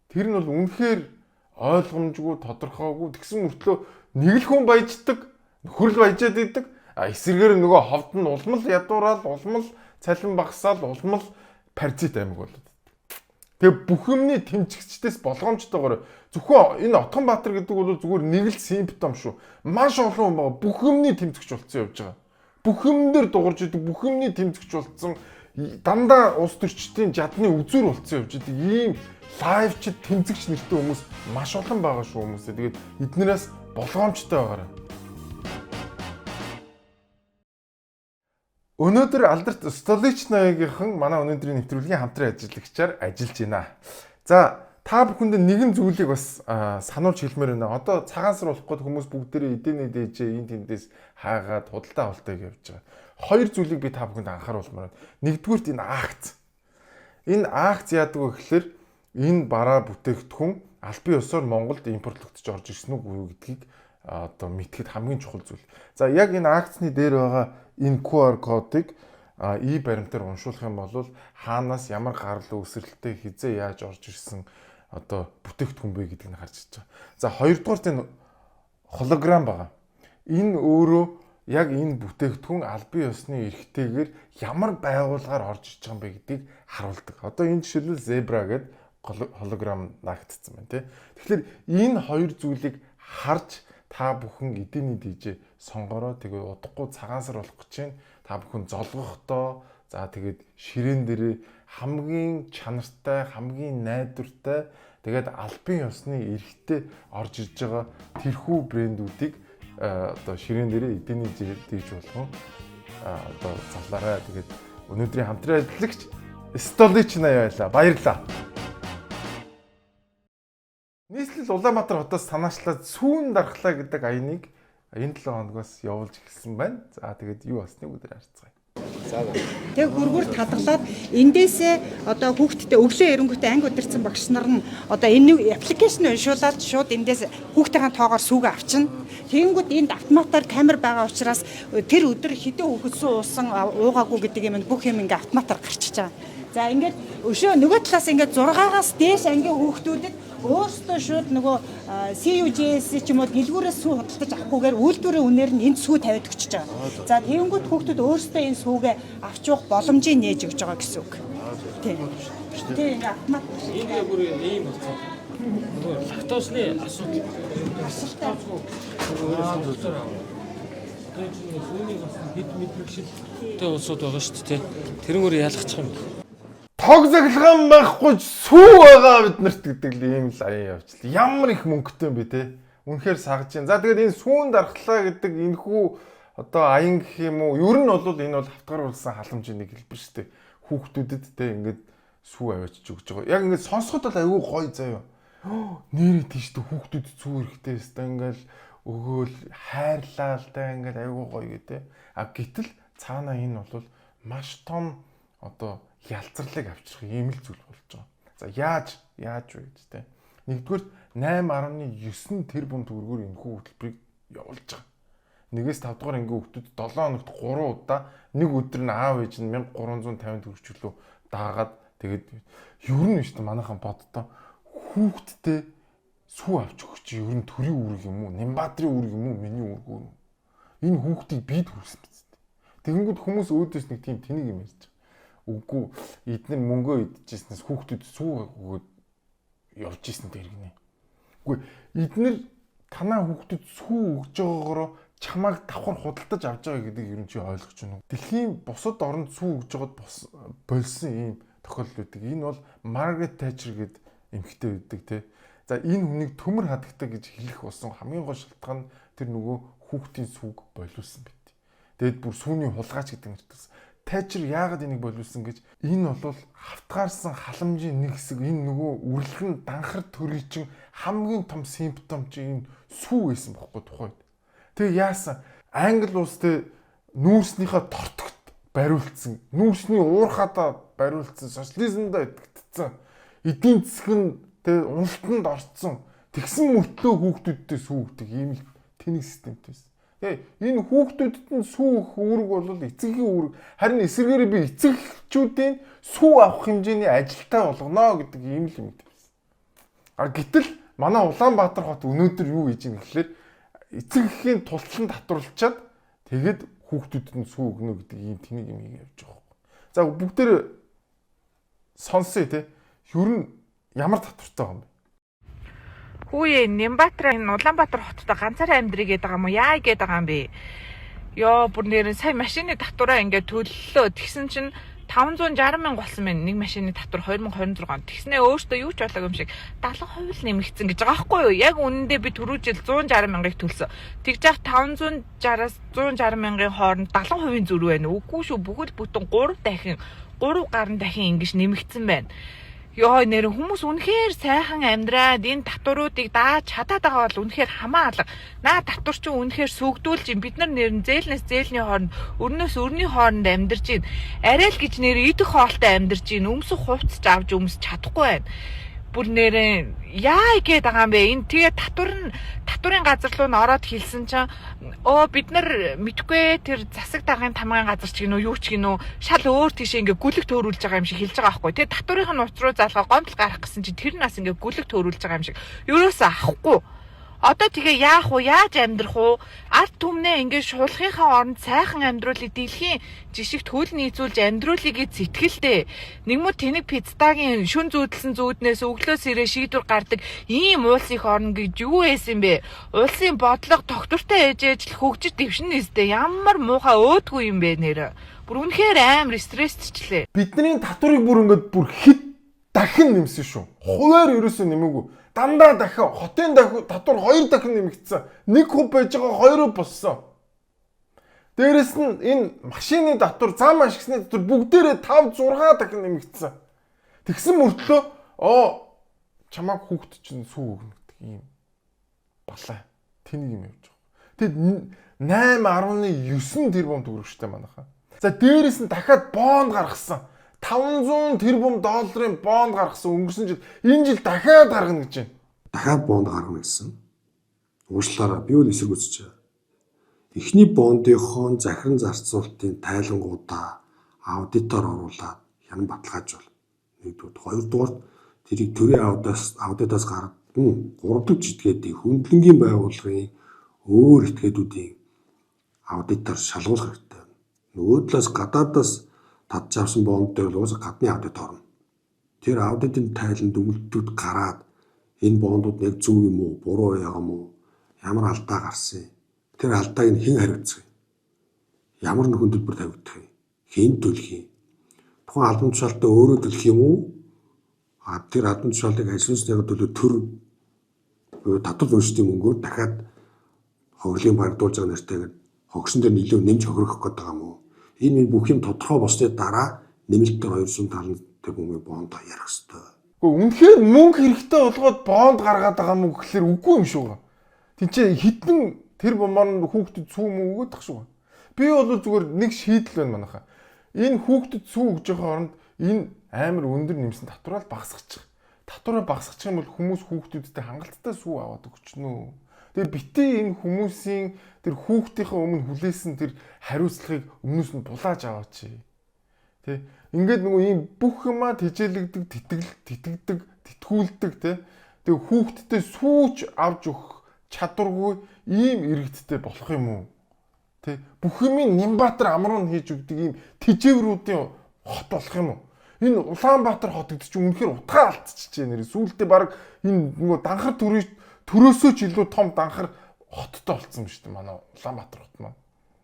Тэр нь бол үнэхээр ойлгомжгүй, тодорхойгүй тэгсэн мөртлөө нэг л хүн баяждаг, нөхөрл баяжаад идэг. Эсрэгээр нөгөө ховд нь улмал ядуураад, улмал цалин багасаал, улмал паразит аймаг болоод. Тэгээ бүх юмны тэмцэгчдээс болгоомжтойгоор зөвхөн энэ Отгонбаатар гэдэг бол зүгээр нэг л симптом шүү. Маш олон хүн байгаа. Бүх юмны тэмцэгч болцсон явж байгаа. Бүх юм дээр дуурж идэг, бүх юмны тэмцэгч болцсон. Дандаа улс төрчдийн жадны үзүр болцсон явж идэг. Ийм лайвчд тэмцэгч нэртэй хүмүүс маш олон байгаа шүү хүмүүсээ. Тэгээд эднээс болгоомжтой байгаарай. Өнөөдөр Алдарт Столичныгийнхан манай өнөөдрийн нэвтрүүлгийн хамтран ажиллагчаар ажиллаж байна. За та бүхэнд нэгэн зүйлийг бас сануулж хэлмээр байна. Одоо цагаансруулах гээд хүмүүс бүгдээрээ эдэнэ дээжээ энэ тэндээс хаагаад худалдаа авалтыг явьж байгаа. Хоёр зүйлийг би та бүхэнд анхааруулмаар байна. Нэгдүгürt энэ акц. Энэ акц яадаг вэ гэхээр энэ бараа бүтээгдэхүүн албан ёсоор Монголд импортлогдож орж ирсэн үгүй гэдгийг одоо мэдхэд хамгийн чухал зүйл. За яг энэ акцны дээр байгаа энэ QR кодыг баримтаар уншуулах юм бол хаанаас ямар гарал үүсрэлтэй хизээ яаж орж ирсэн одоо бүтээгдэхүүн бэ гэдгийг харж байгаа. За хоёрдугаарт энэ холограм байгаа. Энэ өөрөө яг энэ бүтээгдэхүүн албан ёсны эрхтэйгээр ямар байгууллагаар орж ирж байгаа юм бэ гэдгийг харуулдаг. Одоо энэ жишээлбэл Zebra гэдэг холограм наагдсан байна тий. Тэгэхээр энэ хоёр зүйлийг харж та бүхэн эдний дижээ сонгороо тэгээ удахгүй цагаансар болох гэж байна. Та бүхэн золгохдоо за тэгээд ширээн дээрээ хамгийн чанартай, хамгийн найдвартай тэгээд албан ёсны эрхтэй орж ирж байгаа тэрхүү брэндүүдийг одоо ширээн дээрээ эдний диж болгон одоо зарлаарай. Тэгээд өнөөдрийн хамтран ажиллагч Столичная байлаа. Баярлалаа. Нийслэл жишээлбэл Улаанбаатар хотоос санаачлаад сүүн дархлаа гэдэг аяныг энэ 7 хоногоос явуулж эхэлсэн байна. За тэгээд юу болсныг өдөр харцгаая. Тэг хөргөр татгалаад эндээсээ одоо хүүхдтэй өглөө эрэнгүүтээ анги удирдсан багш нар нь одоо энэ аппликейшн уншуулаад шууд эндээс хүүхдийн тоогоор сүүгээ авчна. Тэгэнгүүт энд автоматар камер байгаа учраас тэр өдөр хэдэн хүүхэд суусан уугаагүй гэдэг юм бүх юм ингээ автоматар гарчиж байгаа. За ингээд өшөө нөгөө талаас ингээд 6-аас дээш ангийн хүүхдүүдэд өөрсдөө шууд нөгөө CUJS ч юм уу дэлгүүрээс сүү худалдаж авахгүйгээр үйлдвэрийн үнээр нь энд сүү тавиад өгч байгаа. За тэгэнгүүт хүүхдүүд өөрсдөө энэ сүүгээ авч явах боломжийг нээж өгч байгаа гэсэн үг. Тийм. Тийм автомат. Энэ бүр ийм болцоо. Нөгөө лактозны асуудал. Сүүний бас хэд мэдрэгшилтэй улсууд байгаа шүү дээ. Тэрнгээр ялгачих юм. Тог захилгаан байхгүй сүү байгаа биднэрт гэдэг л ийм л аяа явчлаа. Ямар их мөнгөтэй юм бэ те. Үнэхээр сагж юм. За тэгээд энэ сүүн дархлаа гэдэг энэхүү одоо аян гэх юм уу? Ер нь бол энэ бол хавтгаруулсан халамжийн нэг хэлбэр шүү дээ. Хүүхдүүдэд те ингээд сүү аваачиж өгч байгаа. Яг ингээд сонсоход бол аюу гоё заяа. Нэрээ тийштэй хүүхдүүд сүү эрэхтэй өстой ингээл өгөөл хайрлаа л та ингээл аюу гоё гэдэг. А гэтэл цаанаа энэ бол маш том одоо ялцралыг авчрах ийм л зүйл болж байгаа. За яаж вэ гэж те. Нэгдүгээр 8.9 тэрбум төгрөгөөр энэхүү хөтөлбөрийг явуулж байгаа. Нэгээс 5 дугаар ангийн хүүхдүүд 7 хоногт 3 удаа нэг өдөр нь аав ээж нь 1350 төгрөг чөлөө даагаад тэгээд ер нь шүү дээ манайхан боддоо хүүхдтэй сүү авч өгч ер нь төрийн үүрэг юм уу? Нямбаатрын үүрэг юм уу? Миний үүрэг үү? Энэ хүүхдийг бид хүрсэн биз дээ. Тэгэнгүүт хүмүүс өөдөөс нэг тийм тэнийг юм ярьж байгаа. Үгүй эдгээр мөнгөө идчихснээс хүүхдүүд сүү өгөөд явж исэн дэргэнэ. Үгүй эдгээр танаа хүүхдүүд сүү өгж байгаагаараа чамайг давхар худалдаж авч байгаа гэдгийг ер нь чи ойлгож байна уу? Дэлхийн бусад оронд сүү өгж байгаад болсон ийм тохиолдол үүдэг. Энэ бол Маргарет Тэтчер гэдэг эмэгтэй байдаг те. За энэ хүнийг төмөр хадагтай гэж хэлэх болсон хамгийн гол шалтгаан тэр нөгөө хүүхдийн сүүг болиулсан байт. Тэгэд бүр сүүний хулгайч гэдэг нь ирсэн. Тэтчер яагаад энийг болиулсан гэж энэ бол хавтгаарсан халамжийн нэг хэсэг энэ нөгөө үрлэгэн данхар төрийн чинь хамгийн том симптом чинь энэ сүү байсан бохоггүй тухайд. Тэгээ яасан Англи улс тэ нүүрснийхээ тортогт бариулсан, нүүрсний уурхадаа бариулсан, социализмдаа итгэгдсэн. Эдийн засаг нь тэ уналтанд орцсон. Тэгсэн мөртлөө хүүхдүүдтэй сүү өгдөг ийм л тэнэг системтэй байсан. Энэ хүүхдүүдэд нь сүү өгөх үүрэг бол эцгийн үүрэг. Харин эсвэргээр би эцэгчүүдийн сүү авах хэмжээний ажилтаа болгоно гэдэг ийм л юм байсан. А гэтэл манай Улаанбаатар хот өнөөдөр юу хийж байгаа гэхэлэр эцэгхийн тултлан татварлчаад тэгээд хүүхдүүдэд нь сүү өгнө гэдэг ийм тэнийг юм явж байгаа юм. За бүгдээр сонсъё те. Ер нь ямар татвартай байгаа юм бэ? Хүүе Нямбатар энэ Улаанбаатар хоттой ганцаараа амьдрий гэдэг юм уу? Яа гэдэг юм бэ? Йоо бүр нэрэн сая машины татвараа ингээд төллөө. Тэгсэн чинь 560 мянга болсон байна. Нэг машины татвар 2026 он. Тэгснээ өөртөө юу ч болоогүй юм шиг 70% нэмэгдсэн гэж байгаа байхгүй юу? Яг үнэндээ би түрүү жил 160 мянгаыг төлсөн. Тэгж яах 560-аас 160 мянгагийн хооронд 70% зүрх байна. Үгүй шүү. Бүгд бүтэн 3 гаруй дахин ингэж нэмэгдсэн байна. Йоо нэр хүмүүс үнэхээр сайхан амьдраад энэ татваруудыг дааж чадаад байгаа бол үнэхээр хамаа алга. Наа татвар чинь үнэхээр сүгдүүлж юм. Бид нар нэр зээлнээс зээлний хооронд, өрнөөс өрний хооронд амьдарч байна. Арай л гэж нэр идэх хоолтой амьдарч байна. Өмсөх хувцас авч өмсч чадахгүй байна. Бүр нэр яа гээд байгаа юм бэ? Энэ тэгээ татварын газар руу н ороод хэлсэн чинь бид нар мэдгүй тэр засаг даргын тамгын газар ч гинөө юу ч гинөө шал өөр тийшээ ингээ гүлэг төөрүүлж байгаа юм шиг хэлж байгаа байхгүй. Тэгээ татварын нууц руу залгаа гомдол гарах гэсэн чинь тэр нас ингээ гүлэг төөрүүлж байгаа юм шиг. Ерөөсөө авахгүй. Одоо тэгээ яах вэ? Яаж амьдрах вэ? Ард түмнээ ингээд шуулахынхаа оронд сайхан амьдруулыг дэлхийн жишгт хөл нийцүүлж амьдруулыг сэтгэлтэй. Нэгмүүд тэнэг пиццагийн шүн зүүдэлсэн зүүднээс өглөө сэрээ шийдвэр гардаг ийм улсын орн гэж юу байсан бэ? Улсын бодлого тогтвортой ээжээж л хөгжиж дэвшин нэстэй ямар муухай өөдгүй юм бэ нэр. Бүр үнэхээр амар стрессчлээ. Бидний татварыг бүр ингээд бүр хэд дахин нэмсэн шүү. Хуваар ерөөсөө нэмээгүй. Дандаа дахин хотын татвар 2 дахин нэмэгдсэн. Нэг хөв байж байгаа 2-оор болсон. Дээрэс нь энэ машины татвар, зам ашигсны татвар бүгдээрээ 5-6 дахин нэмэгдсэн. Тэгсэн мөртлөө чамааг хүүхд чинь сүү өгнө гэдэг ийм балай тэнийг юм явж байгаа. Тэгэд 8.9 тэрбум төгрөгчтэй манайхаа. За дээрээс нь дахиад бонд гаргасан. 500 тэрбум долларын бонд гаргасан өнгөрсөн жил. Энэ жил дахиад гаргана гэж байна. Дахиад бонд гаргана гэсэн. Уучлаарай, би үл эсэргүүцэж байна. Эхний бондынхон захиран зарцуулалтын тайлангуудаа аудитор оруулаад хянан баталгаажуул. Нэгдүгээр, хоёрдугаар тэрийг төрийн аудитаас гаргана. Гуравдагч этгээдийн хөндлөнгийн байгууллагын өөр этгээдүүдийн аудитор шалгуулах хэрэгтэй. Нөгөө талаас гадаадаас татж авсан бонд дээр бол гадны аудит орно. Тэр аудитын тайланд дүгнэлтүүд гараад энэ бондууд яг зөв юм уу, буруу юм уу, ямар алдаа гарсан. Тэр алдааг нь хэн хариуцах юм? Ямар нэг хөдөлбөр тавигдах юм? Хэн төлөх юм? Тухайн албан тушаалтаа өөрөө төлөх юм уу? Тэр албан тушаалтыг ажилуулсны төлөө төр татвар үндэстний мөнгөөр дахиад хөгжлийн багтуулж байгаа нэртэйгээр хогсон дээр нөлөө нэмж хохирох гэдэг юм уу? Энэ бүх юм тодорхой болсны дараа нэмэлтээр 270 тэрбумын бонд ярих хэрэгтэй. Гэхдээ үнэхээр мөнгө хэрэгтэй болгоод бонд гаргаад байгаа мөнгө гэхэлэр үгүй юм шүү. Тинчээ хитэн тэр бомбоор хүүхдэд сүү мөнгө өгöd тах шүү. Би бол зүгээр нэг шийдэл байна манайхаа. Энэ хүүхдэд сүү өгж байгаа оронд энэ амар өндөр нэмсэн татвараа багасгачих. Татвараа багасгачих юм бол хүмүүс хүүхдүүдтэй хангалттай сүү аваад өгчнө. Тэгээ битээ энэ хүмүүсийн тэр хүүхдийнхээ өмнө хүлээсэн тэр хариуцлагыг өмнөөс нь булааж аваач. Тэ ингээд нөгөө ийм бүх юмаа тижээлэгдэг, тэтгдэг, тэтгүүлдэг тэ. Тэгээ хүүхдтэй сүүж авч өгөх чадваргүй ийм иргэдтэй болох юм уу? Тэ бүх юмын Нямбатар амруу хийж өгдөг ийм тижээврүүдийн хот болох юм уу? Энэ Улаанбаатар хот гэдэг чинь үнэхээр утгаа алдчихжээ нэр. Сүүлдээ баг энэ нөгөө данхар төрөөсөө ч илүү том данхар хоттой болсон юм шүү дээ манай Улаанбаатар хот маань.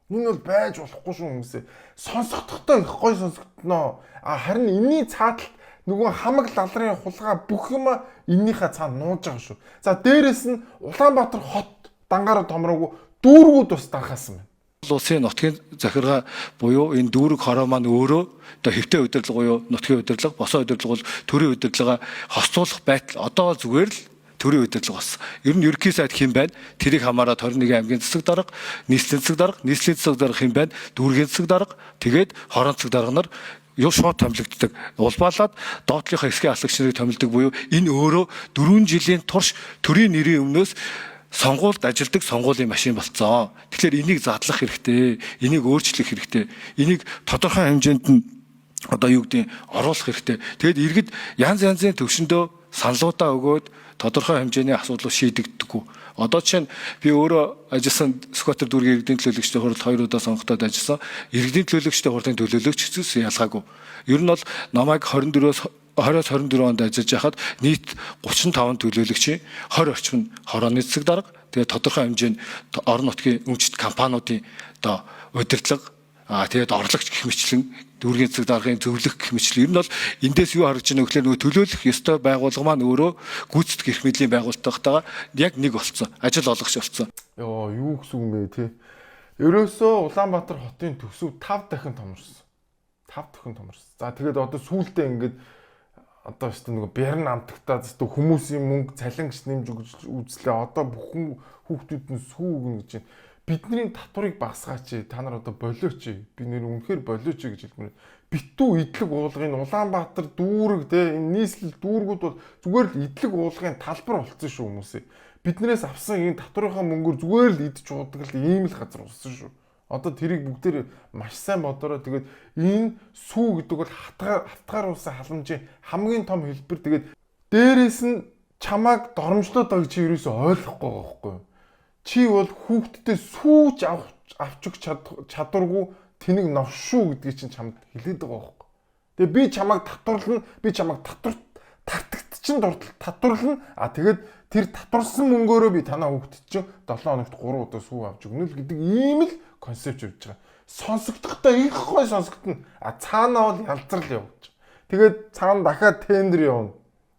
Энэ бол байж болохгүй шүү хүмүүсээ. Сонсохдохдоо их гой сонсогдноо. Харин энэний цааталт нөгөө хамаг лалрын хулгай бүх юм эннийхээ цаанд нууж байгаа шүү. За дээрэс нь Улаанбаатар хот дангаараа томроогүй дүүргүүд бас данхаасан байна. Улсын нутгийн захиргаа буюу энэ дүүрэг хороо маань өөрөө одоо хэвтэй удирдлага буюу нутгийн удирдлага, босоо удирдлага бол төрийн удирдлага хоцруулах байтал одоо зүгээр л төрийн удирдлага болсон. Ер нь ерөнхий сайд хэн байна? Тэрийг хамаараад 21 аймгийн засаг дарга, нийслэлийн засаг дарга хэн байна? Дүүргийн засаг дарга, тэгээд хорон засаг дарга нар юу шууд томилогддог. Улбаалаад доотлийнхаа хэсгийн аслагч нарыг томилдог буюу энэ өөрөө 4 жилийн турш төрийн нэрийн өмнөөс сонгуульд ажилдаг сонгуулийн машин болцсон. Тэгэхээр энийг задлах хэрэгтэй, энийг өөрчлөх хэрэгтэй, энийг тодорхой хэмжээнд нь одоо юу гэдэг оруулах хэрэгтэй. Тэгэд иргэд янз янзын төвшөндөө саналуудаа өгөөд тодорхой хэмжээний асуудлыг шийдэгддэггүй. Одоо жишээ нь би өөрөө ажилласан Сүхбаатар дүүргийн иргэдийн төлөөлөгчтэй хуралд 2 удаа сонгогдоод ажилласан. Иргэдийн төлөөлөгчтэй хурлын төлөөлөгч хэсэс ялгаагүй. Ер нь бол намайг 20-24 онд ажиллаж байхад нийт 35 төлөөлөгчийн 20 орчим нь хорооны засаг дарга, тэгээ тодорхой хэмжээнд орон нутгийн өмчт компаниудын одоо удирдлага, тэгээд орлогч гэх мэтлэн дүүргийн засаг даргын зөвлөх гэх мэтлэн ер нь бол эндээс юу харагдж байна вэ гэхээр нөгөө төлөөлөх ёстой байгууллага маань өөрөө гүйцэтгэх эрх мэдлийн байгууллагатайгаа яг нэг болцсон, ажил олгогч болцсон. Йоо, юу гэсэн юм бэ те? Ерөөсөө Улаанбаатар хотын төсөв 5 дахин томорсон. 5 дахин томорсон. За тэгээд одоо сүүлдээ ингээд одоо ч нөгөө бэрн амтагтаа зөв хүмүүсийн мөнгө цалингч нэмж өгч үзлээ. Одоо бүхэн хүүхдүүд нь сүү өгнө гэж байна. Бидний татварыг багасгаач. Та нар одоо болооч. Би нэр үнэхээр болооч гэж хэлмээр. Битүү идлэг уулгын Улаанбаатар дүүрэг те энэ нийслэл дүүргүүд бол зүгээр л идлэг уулгын талбар болцсон шүү хүмүүсээ. Биднээс авсан энэ татварынхаа мөнгөөр зүгээр л идж уудаг л ийм л газар болсон шүү. Одоо тэрийг бүгдээр маш сайн бодороо тэгээд энэ сүү гэдэг бол хатгааруулсан халамжийн хамгийн том хэлбэр. Тэгээд дээрээс нь чамааг доромжлоод байгаа чи ерөөсөй ойлгохгүй байгаа байхгүй юу? Чи бол хүүхдтэй сүүж авч өгч чадваргүй тэнэг новшгүй гэдгийг чинь чамд хэлээд байгаа байхгүй юу? Тэгээд би чамааг татварлана, би чамааг татварт чинь татварлана. Тэгээд тэр татварсан мөнгөөрөө би танаа хүүхдэд чинь 7 хоногт 3 удаа сүү авч өгнө л гэдэг ийм л концепт явж байгаа. Сонсогдохдоо их гой сонсогдно. Цаанаа бол ялзрал явж. Тэгээд цаана дахиад тендер явна.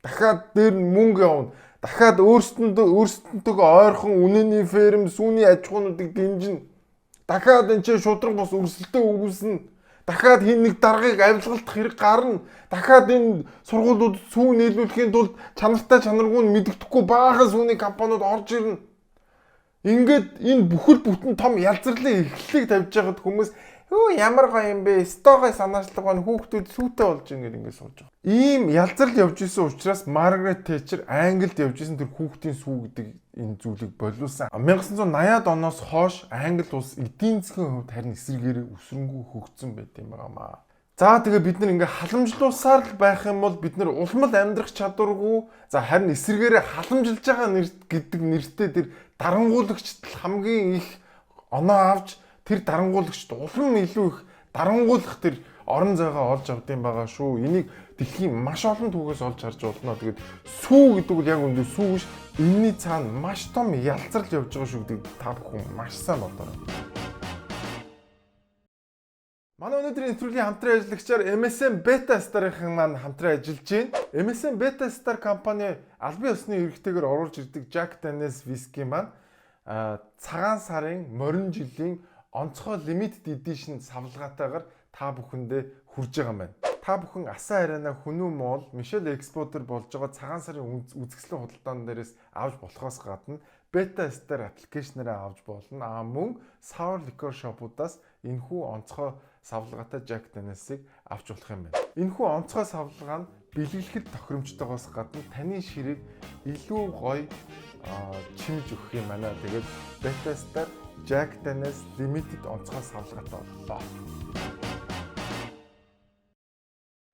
Дахиад дээр мөнгө явна. Дахиад өөрсдөндөө ойрхон үнэний ферм, сүүний аж ахуйнуудыг дэмжинэ. Дахиад энэ шудраг бос өрсөлдөө өгүүлснэ. Дахиад хин нэг даргаыг авилгалтах хэрэг гарна. Дахиад энэ сургуулиуд сүү нийлүүлэхийн тулд чанартай чанаргүй нь мэддэхгүй баахан сүүний компаниуд орж ирнэ. Ингээд энэ бүхэл бүтэн том ялзарлын эхлэлийг тавьж байгаад хүмүүс юу ямар гоё юм бэ? Стогой санаачлаг байна. Хүүхдүүд сүүтэй болж ингээд сууж байгаа. Ийм ялзарл явж исэн учраас Маргарет Тэтчер Англид явж исэн тэр хүүхдийн сүү гэдэг энэ зүйлийг болиулсан. 1980-ад оноос хойш Англи улс эдийн засгийн хувьд харин эсэргээрээ өсрөнгөө хөгжсөн байт юм байнамаа. За тэгээ бид нар ингээ халамжлуулсаар л байх юм бол бид нар улмал амьдрах чадваргүй. За харин эсэргээрээ халамжилж байгаа гэдэг нэртэй тэр дарангуулагчд хамгийн их оноо авч тэр дарангуулагчд улам илүү их дарангуулах тэр орон зайгаа олж авдсан байгаа шүү. Энийг дэлхийн маш олон түүхээс олж харж болно. Тэгээд сүү гэдэг бол яг үндэ сүү биш. Энэний цаана маш том ялцрал явж байгаа шүү гэдэг та бүхэн маш сайн бодоорой. Манай өнөөдрийн нэвтрүүлгийн хамтран ажиллагчаар MSM Beta Star-ын маань хамтран ажиллаж байна. MSM Beta Star компани албан ёсны эрхтэйгээр оруулж ирдэг Jack Daniel's whisky маань цагаан сарын морин жилийн онцгой limited edition савлгаатайгаар та бүхэндээ хүрж байгаа юм байна. Та бүхэн Асан Арена Хүнүү Моол Мишель Экспортер болж байгаа цагаан сарын үзэсгэлэн худалдаан дээрээс авч болохоос гадна Beta Star аппликейшнаараа авч болно. Мөн Sour Liquor Shop-уудаас энэхүү онцгой савлгаатай Jack Daniel's-ыг авч болох юм байна. Энэхүү онцгой савлгаа нь бэлгэлэхэд тохиромжтойгоос гадна таны ширийг илүү гоё чимж өгөх юм байна. Тэгээд Beta Star Jack Daniel's Limited онцгой савлгаатай боллоо.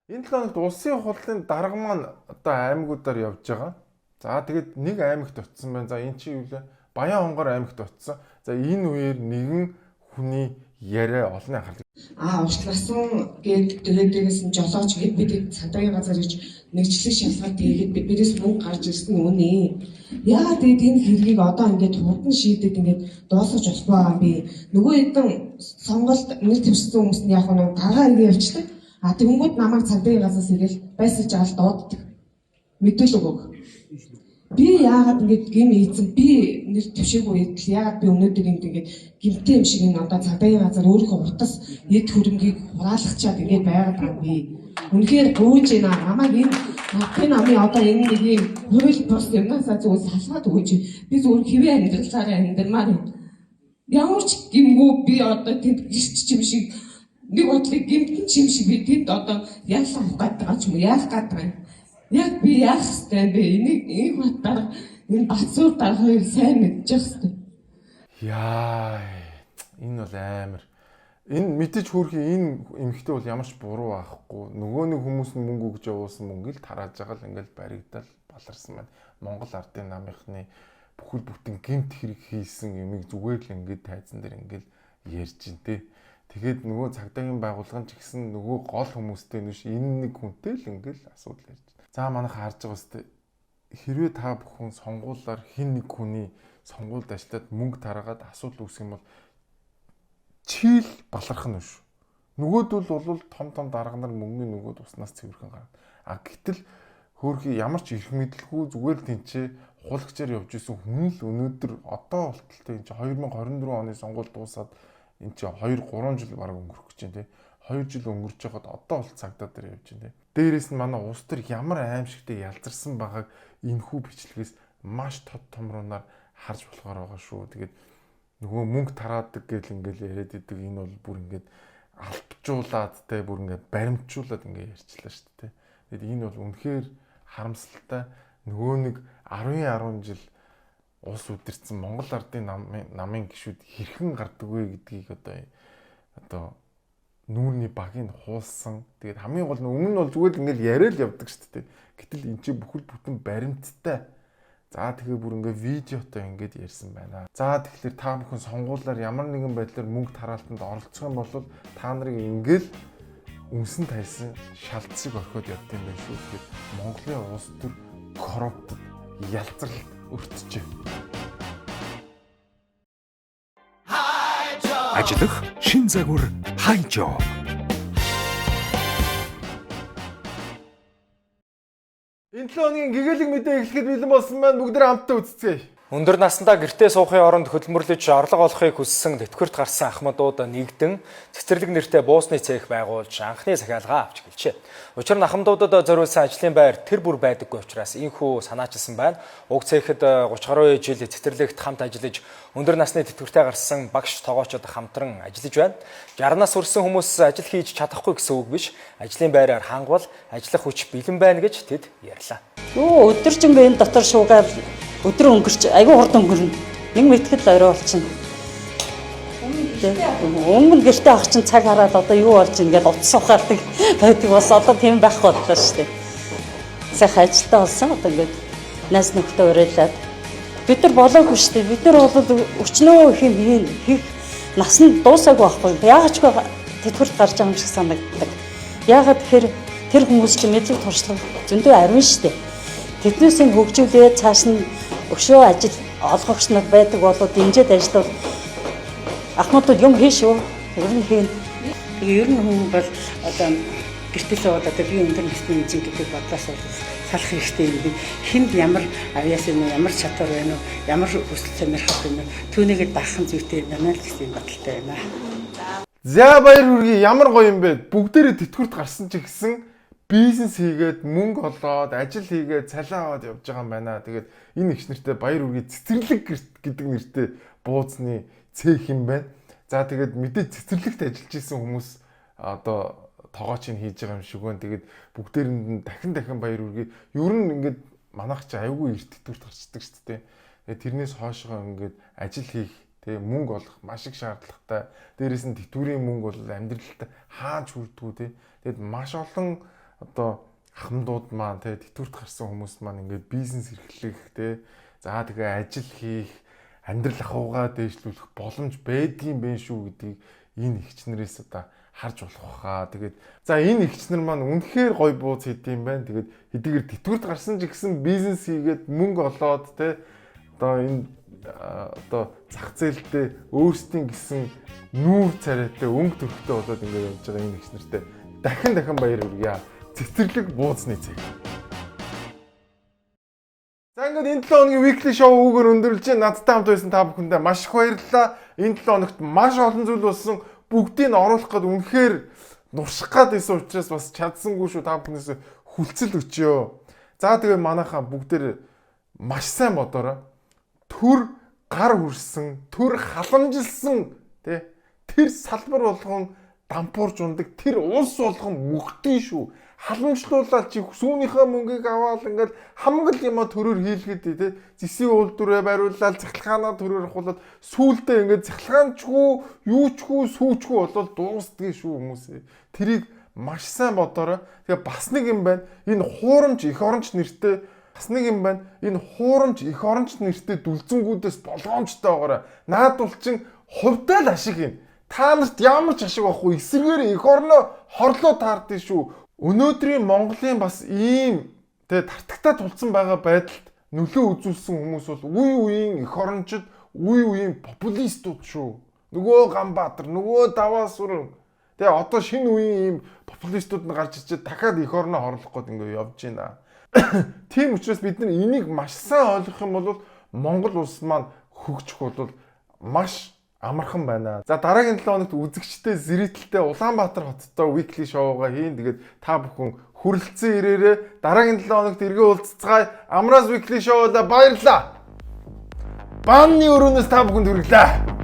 Энэ 7 хоногт улсын хурлын дарга маань одоо аймагуудаар явж байгаа. За тэгээд нэг аймагт очсон байна. За эн чинь юу вэ? Баян хонгор аймагт очсон. За энэ үеэр нэгэн хүний яриа олон анхаарал. Уучлаарсан гээд дээрээс нь жолооч гээд бид цантагийн газар иж нэгжлэг шалгалт хийгээд биднээс мөнгө гарч ирсэн үнэ. Яагаад тэгээд энэ хэргийг одоо ингээд хурдан шийдээд ингээд дуусгаж болох байгаа юм бэ? Нөгөө хэдэн сонголт нэр төвшсөн хүмүүс нь яг нэг гараа ингэ явчихдаг. Тэнгүүд намайг цантагийн газраас ирэл байсаж аваад дууддаг. Мэдүүлэг өг. Би яагаад ингэж гим ийцэн би нэр төвшөөгүй идэл яагаад би өнөөдөр ингэж гимтэй юм шиг энэ одоо цагдаагийн газар өөрийнхөө утас эд хөрөнгийг хураалгачаад ингэж байгаад байгаа би. Үнэхээр гүйж байна. Намайг энэ намын одоо энэ нэг юм хууль бус юмнасаа зүгээр салгаад өгөөч. Би зүгээр хэвээ амьдралаараа амьдрмаар юм. Ямар ч гимгүй би одоо тэнд гэрч юм шиг нэг бодлыг гимтэн чим шиг би тэнд одоо яалах гэдэг ч юм яах гэдэг юм. Яг би яах ёстой бэ? Энийг батар энэ бацуур дараа хоёр сайн мэдчих ёстой. Яа, энэ бол амар. Энэ мэдээж хөөрхий энэ эмэгтэй бол ямар ч буруу байхгүй. Нөгөө нэг хүмүүс нь мөнгө өгж явуулсан мөнгөийг тарааж байгаа л ингээл баригдал баларсан байна. Монгол ардын намынхны бүхэл бүтэн гэмт хэрэг хийсэн юмыг зүгээр л ингээд тайзан дээр ингээл ярьж ин тээ. Тэгээд нөгөө цагдаагийн байгууллагын ч гэсэн нөгөө гол хүмүүстэй нүш энэ нэг хүнтэй л ингээл асуудал ярьж. За манайх харж байгаа өстэй хэрвээ та бүхэн сонгуулаар хин нэг хүний сонгуульд ажиллаад мөнгө тараагаад асуудал үүсэх юм бол чийл баларх нь шүү. Нөгөөдөл бол том дарга нар мөнгөний нөгөөд уснаас цэвэрхэн гарна. Гэтэл хөөрхий ямар ч эрх мэдэлгүй зүгээр л тэнцээ хуулагчаар явж исэн хүн л өнөөдөр одоо болтолтой энэ 2024 оны сонгуул дуусаад энэ 2-3 жил бараг өнгөрөх гэж байна тий. 2 жил өнгөрч байгаад одоо бол цагдаа дээр явж байна тий. Дээрээс нь манай улс төр ямар аимшигтэй ялзарсан байгааг энэхүү бичлэгээс маш томруунаар харж болохоор байгаа шүү. Тэгээд нөгөө мөнгө тараадаг гэл ингээл яриад идэг энэ бол бүр ингээд албажуулаад те бүр ингээд баримтжуулаад ингээд ярьчлаа шүү дээ. Тэгээд энэ бол үнэхээр харамсалтай. Нөгөө нэг 10 жил улс үдирсэн Монгол ардын намын гишүүд хэрхэн гардаг вэ гэдгийг одоо нүүрний багийг хуулсан. Тэгээд хамгийн гол нь өмнө нь бол зүгээр ингээл яриад явдаг шүү дээ. Гэтэл энэ чинь бүхэл бүтэн баримттай. За тэгэхээр бүр ингээ видеотой ингээд ярьсан байна. За тэгэхээр та бүхэн сонгуулиар ямар нэгэн байдлаар мөнгө тараалтанд оролцох юм бол та нарыг ингээл үнсэн тайсан шалтцыг орхиод явд юм байна шүү. Тэгэхээр Монголын улс төр корруптэд ялцралт өртөжээ. Ажиллах шин загвар хайжоо. Энэ 7 хоногийн гэгээлэг мэдээ эхлэхэд бэлэн болсон байна. Бүгд хамтдаа үзцгээе. Өндөр наснда гэртээ суухын оронд хөдөлмөрлөж орлого олохыг хүссэн тэтгэврт гарсан ахмадууд нэгдэн цэцэрлэг нэртэй буусны цех байгуулж анхны захиалгаа авч гэлжээ. Учир нь ахмадуудад зориулсан ажлын байр тэр бүр байдаггүй учраас ийхүү санаачилсан байна. Уг цехад 30 гаруй жил цэцэрлэгт хамт ажиллаж өндөр насны тэтгэвртээ гарсан багш тоогоочод хамтран ажиллаж байна. 60 нас хүрсэн хүмүүс ажил хийж чадахгүй гэсэн үг биш. Ажлын байраар хангавал ажиллах хүч бэлэн байна гэж тэд ярьлаа. Өдөржингөө энэ дотор шуугаад өдөр өнгөрч айгүй хурд өнгөрнө. Нэг мэтгэл орой болчихно. Өмнө гэртээ авах чинь цаг хараад одоо юу болж ийн гэдээ утас ухаардаг байдаг бас одоо тийм байх боллоо шүү дээ. Сайхан ажилтаа болсон одоо ингээд нас нөхдөд уриалаад бид нар болоогүй шүү дээ. Бид нар бол өчнөө их юм хийх нас нь дуусаагүй байхгүй. Яагаад ч тэтгэврт гарч байгаа юм шиг санагддаг. Яагаад тэгэхээр тэр хүмүүс чинь мэдлэг туршлага зөндөө ариун шүү дээ. Тэднээсээ хөгжүүлээд цааш нь өшөө ажил олгогч нар байдаг болоод дэмжиж ажиллавал ахмадууд юм хийшүү. Ер нь хийн. Тэгээ ер нь хүн бол одоо гэртээсээ бол одоо би өндөр насны эзэн гэдэг бодлоос бол салах хэрэгтэй юм би. Хинд ямар авьяас юм ямар чадвар байна уу? Ямар хүсэл сонирхол байна уу? Түүнийг даахын зүйтэй байна л гэсэн бодолтой байна. За баяр хүргэе. Ямар гоё юм бэ? Бүгдээрээ тэтгэврт гарсан ч гэсэн бизнес хийгээд мөнгө олоод ажил хийгээд цалин аваад явж байгаа юм байна. Тэгээд энэ ихч нэртэй баяр үргээ цэцэрлэг гэдэг нэртэй бууцны цех юм байна. За тэгээд мэдээ цэцэрлэгт ажиллаж исэн хүмүүс одоо тоогоочийг хийж байгаа юм шиг байна. Тэгээд бүгдээрэнд нь дахин баяр үргээ. Ер нь ингээд манайх чи аягүй эрт тэтгэврт гарчдаг шүү дээ. Тэгээд тэрнээс хоошоо ингээд ажил хийх тэгээ мөнгө олох маш их шаардлагатай. Дээрээс нь тэтгэврийн мөнгө бол амьдралд хааж хүрдгүү те. Тэгээд маш олон одоо ахмадууд маань те тэтгэврт гарсан хүмүүс маань ингээд бизнес эрхлэх те за тэгээ ажил хийх амьдрал ахуйгаа дээшлүүлэх боломж байдгийн байх шүү гэдгийг энэ ихчнэрээс одоо харж болох хаа. Тэгээд за энэ ихчнэр маань үнэхээр гой бууз хийдэм байна. Тэгээд хэдийгээр тэтгэврт гарсан ч гэсэн бизнес хийгээд мөнгө олоод те одоо энэ одоо зах зээлдээ өөрсдийн гэсэн нүүр царайтай өнгө төрхтэй болоод ингээд явж байгаа энэ ихчнэртэй дахин баяр хүргье. Цэцэрлэг бууцны цех. За ингээд энэ 7 хоногийн weekly show үүгээр өндөрлж надтай хамт байсан та бүхэндээ маш их баярлалаа. Энэ 7 хоногт маш олон зүйл болсон. Бүгдийг нь оруулах гээд үнэхээр нурших гээд байсан учраас бас чадсангүй шүү. Та бүхнээс хүлцэл өчөө. За тэгээ манайхаа бүгдээр маш сайн бодоорой. Төр гар хүрсэн, төр халамжилсан тий тэр салбар болгон дампуурж ундаг, тэр улс болгон мөхдөө шүү. Халамжлуулаад чи сүүнийхээ мөнгийг аваад ингээд хамгал юма төрөөр хийлгээд тий зэсийн үйлдвэрээ бариулаад цахилгаанаа төрөөр хулаад сүүлдээ ингээд цахилгаанчгүй юучгүй сүүчгүй болоод дуустдаг шүү хүмүүсээ. Тэрийг маш сайн бодоорой. Тэгээ бас нэг юм байна. Энэ хуурамч их оронч нэртэй бас нэг юм байна. Энэ хуурамч их оронч нэртэй дүлзэнгүүдээс болгоомжтой байгаарай. Наадвал чин хувьдаа л ашиг юм. Та нарт ямар ч ашиг байхгүй. Эсрэгээр их орноо хорлоо таардсан шүү. Өнөөдрийн Монголын бас ийм тэгээ тартагтаа тулцсан байгаа байдалд нөлөө үзүүлсэн хүмүүс бол үеийн эх орончид, үеийн популистууд шүү. Нөгөө Ганбаатар, нөгөө Даваасүрэн. Тэгээ одоо шинэ үеийн ийм популистууд нь гарч ирчихэд дахиад эх орноо хорлох гээд ингээ явж байна. Тийм учраас бид нар энийг маш сайн ойлгох юм бол Монгол улс маань хөгжих бол маш амархан байна. За дараагийн 7 хоногт үзэгчтэй зэрэгтэлтэй Улаанбаатар хоттой weekly show-га хийн. Тэгээд та бүхэн хүрэлцэн ирээрээ дараагийн 7 хоногт эргээ уулзцгаая. Амраас weekly show-да баярлалаа. Банны өрөөнөөс та бүхэнд хүргэлээ.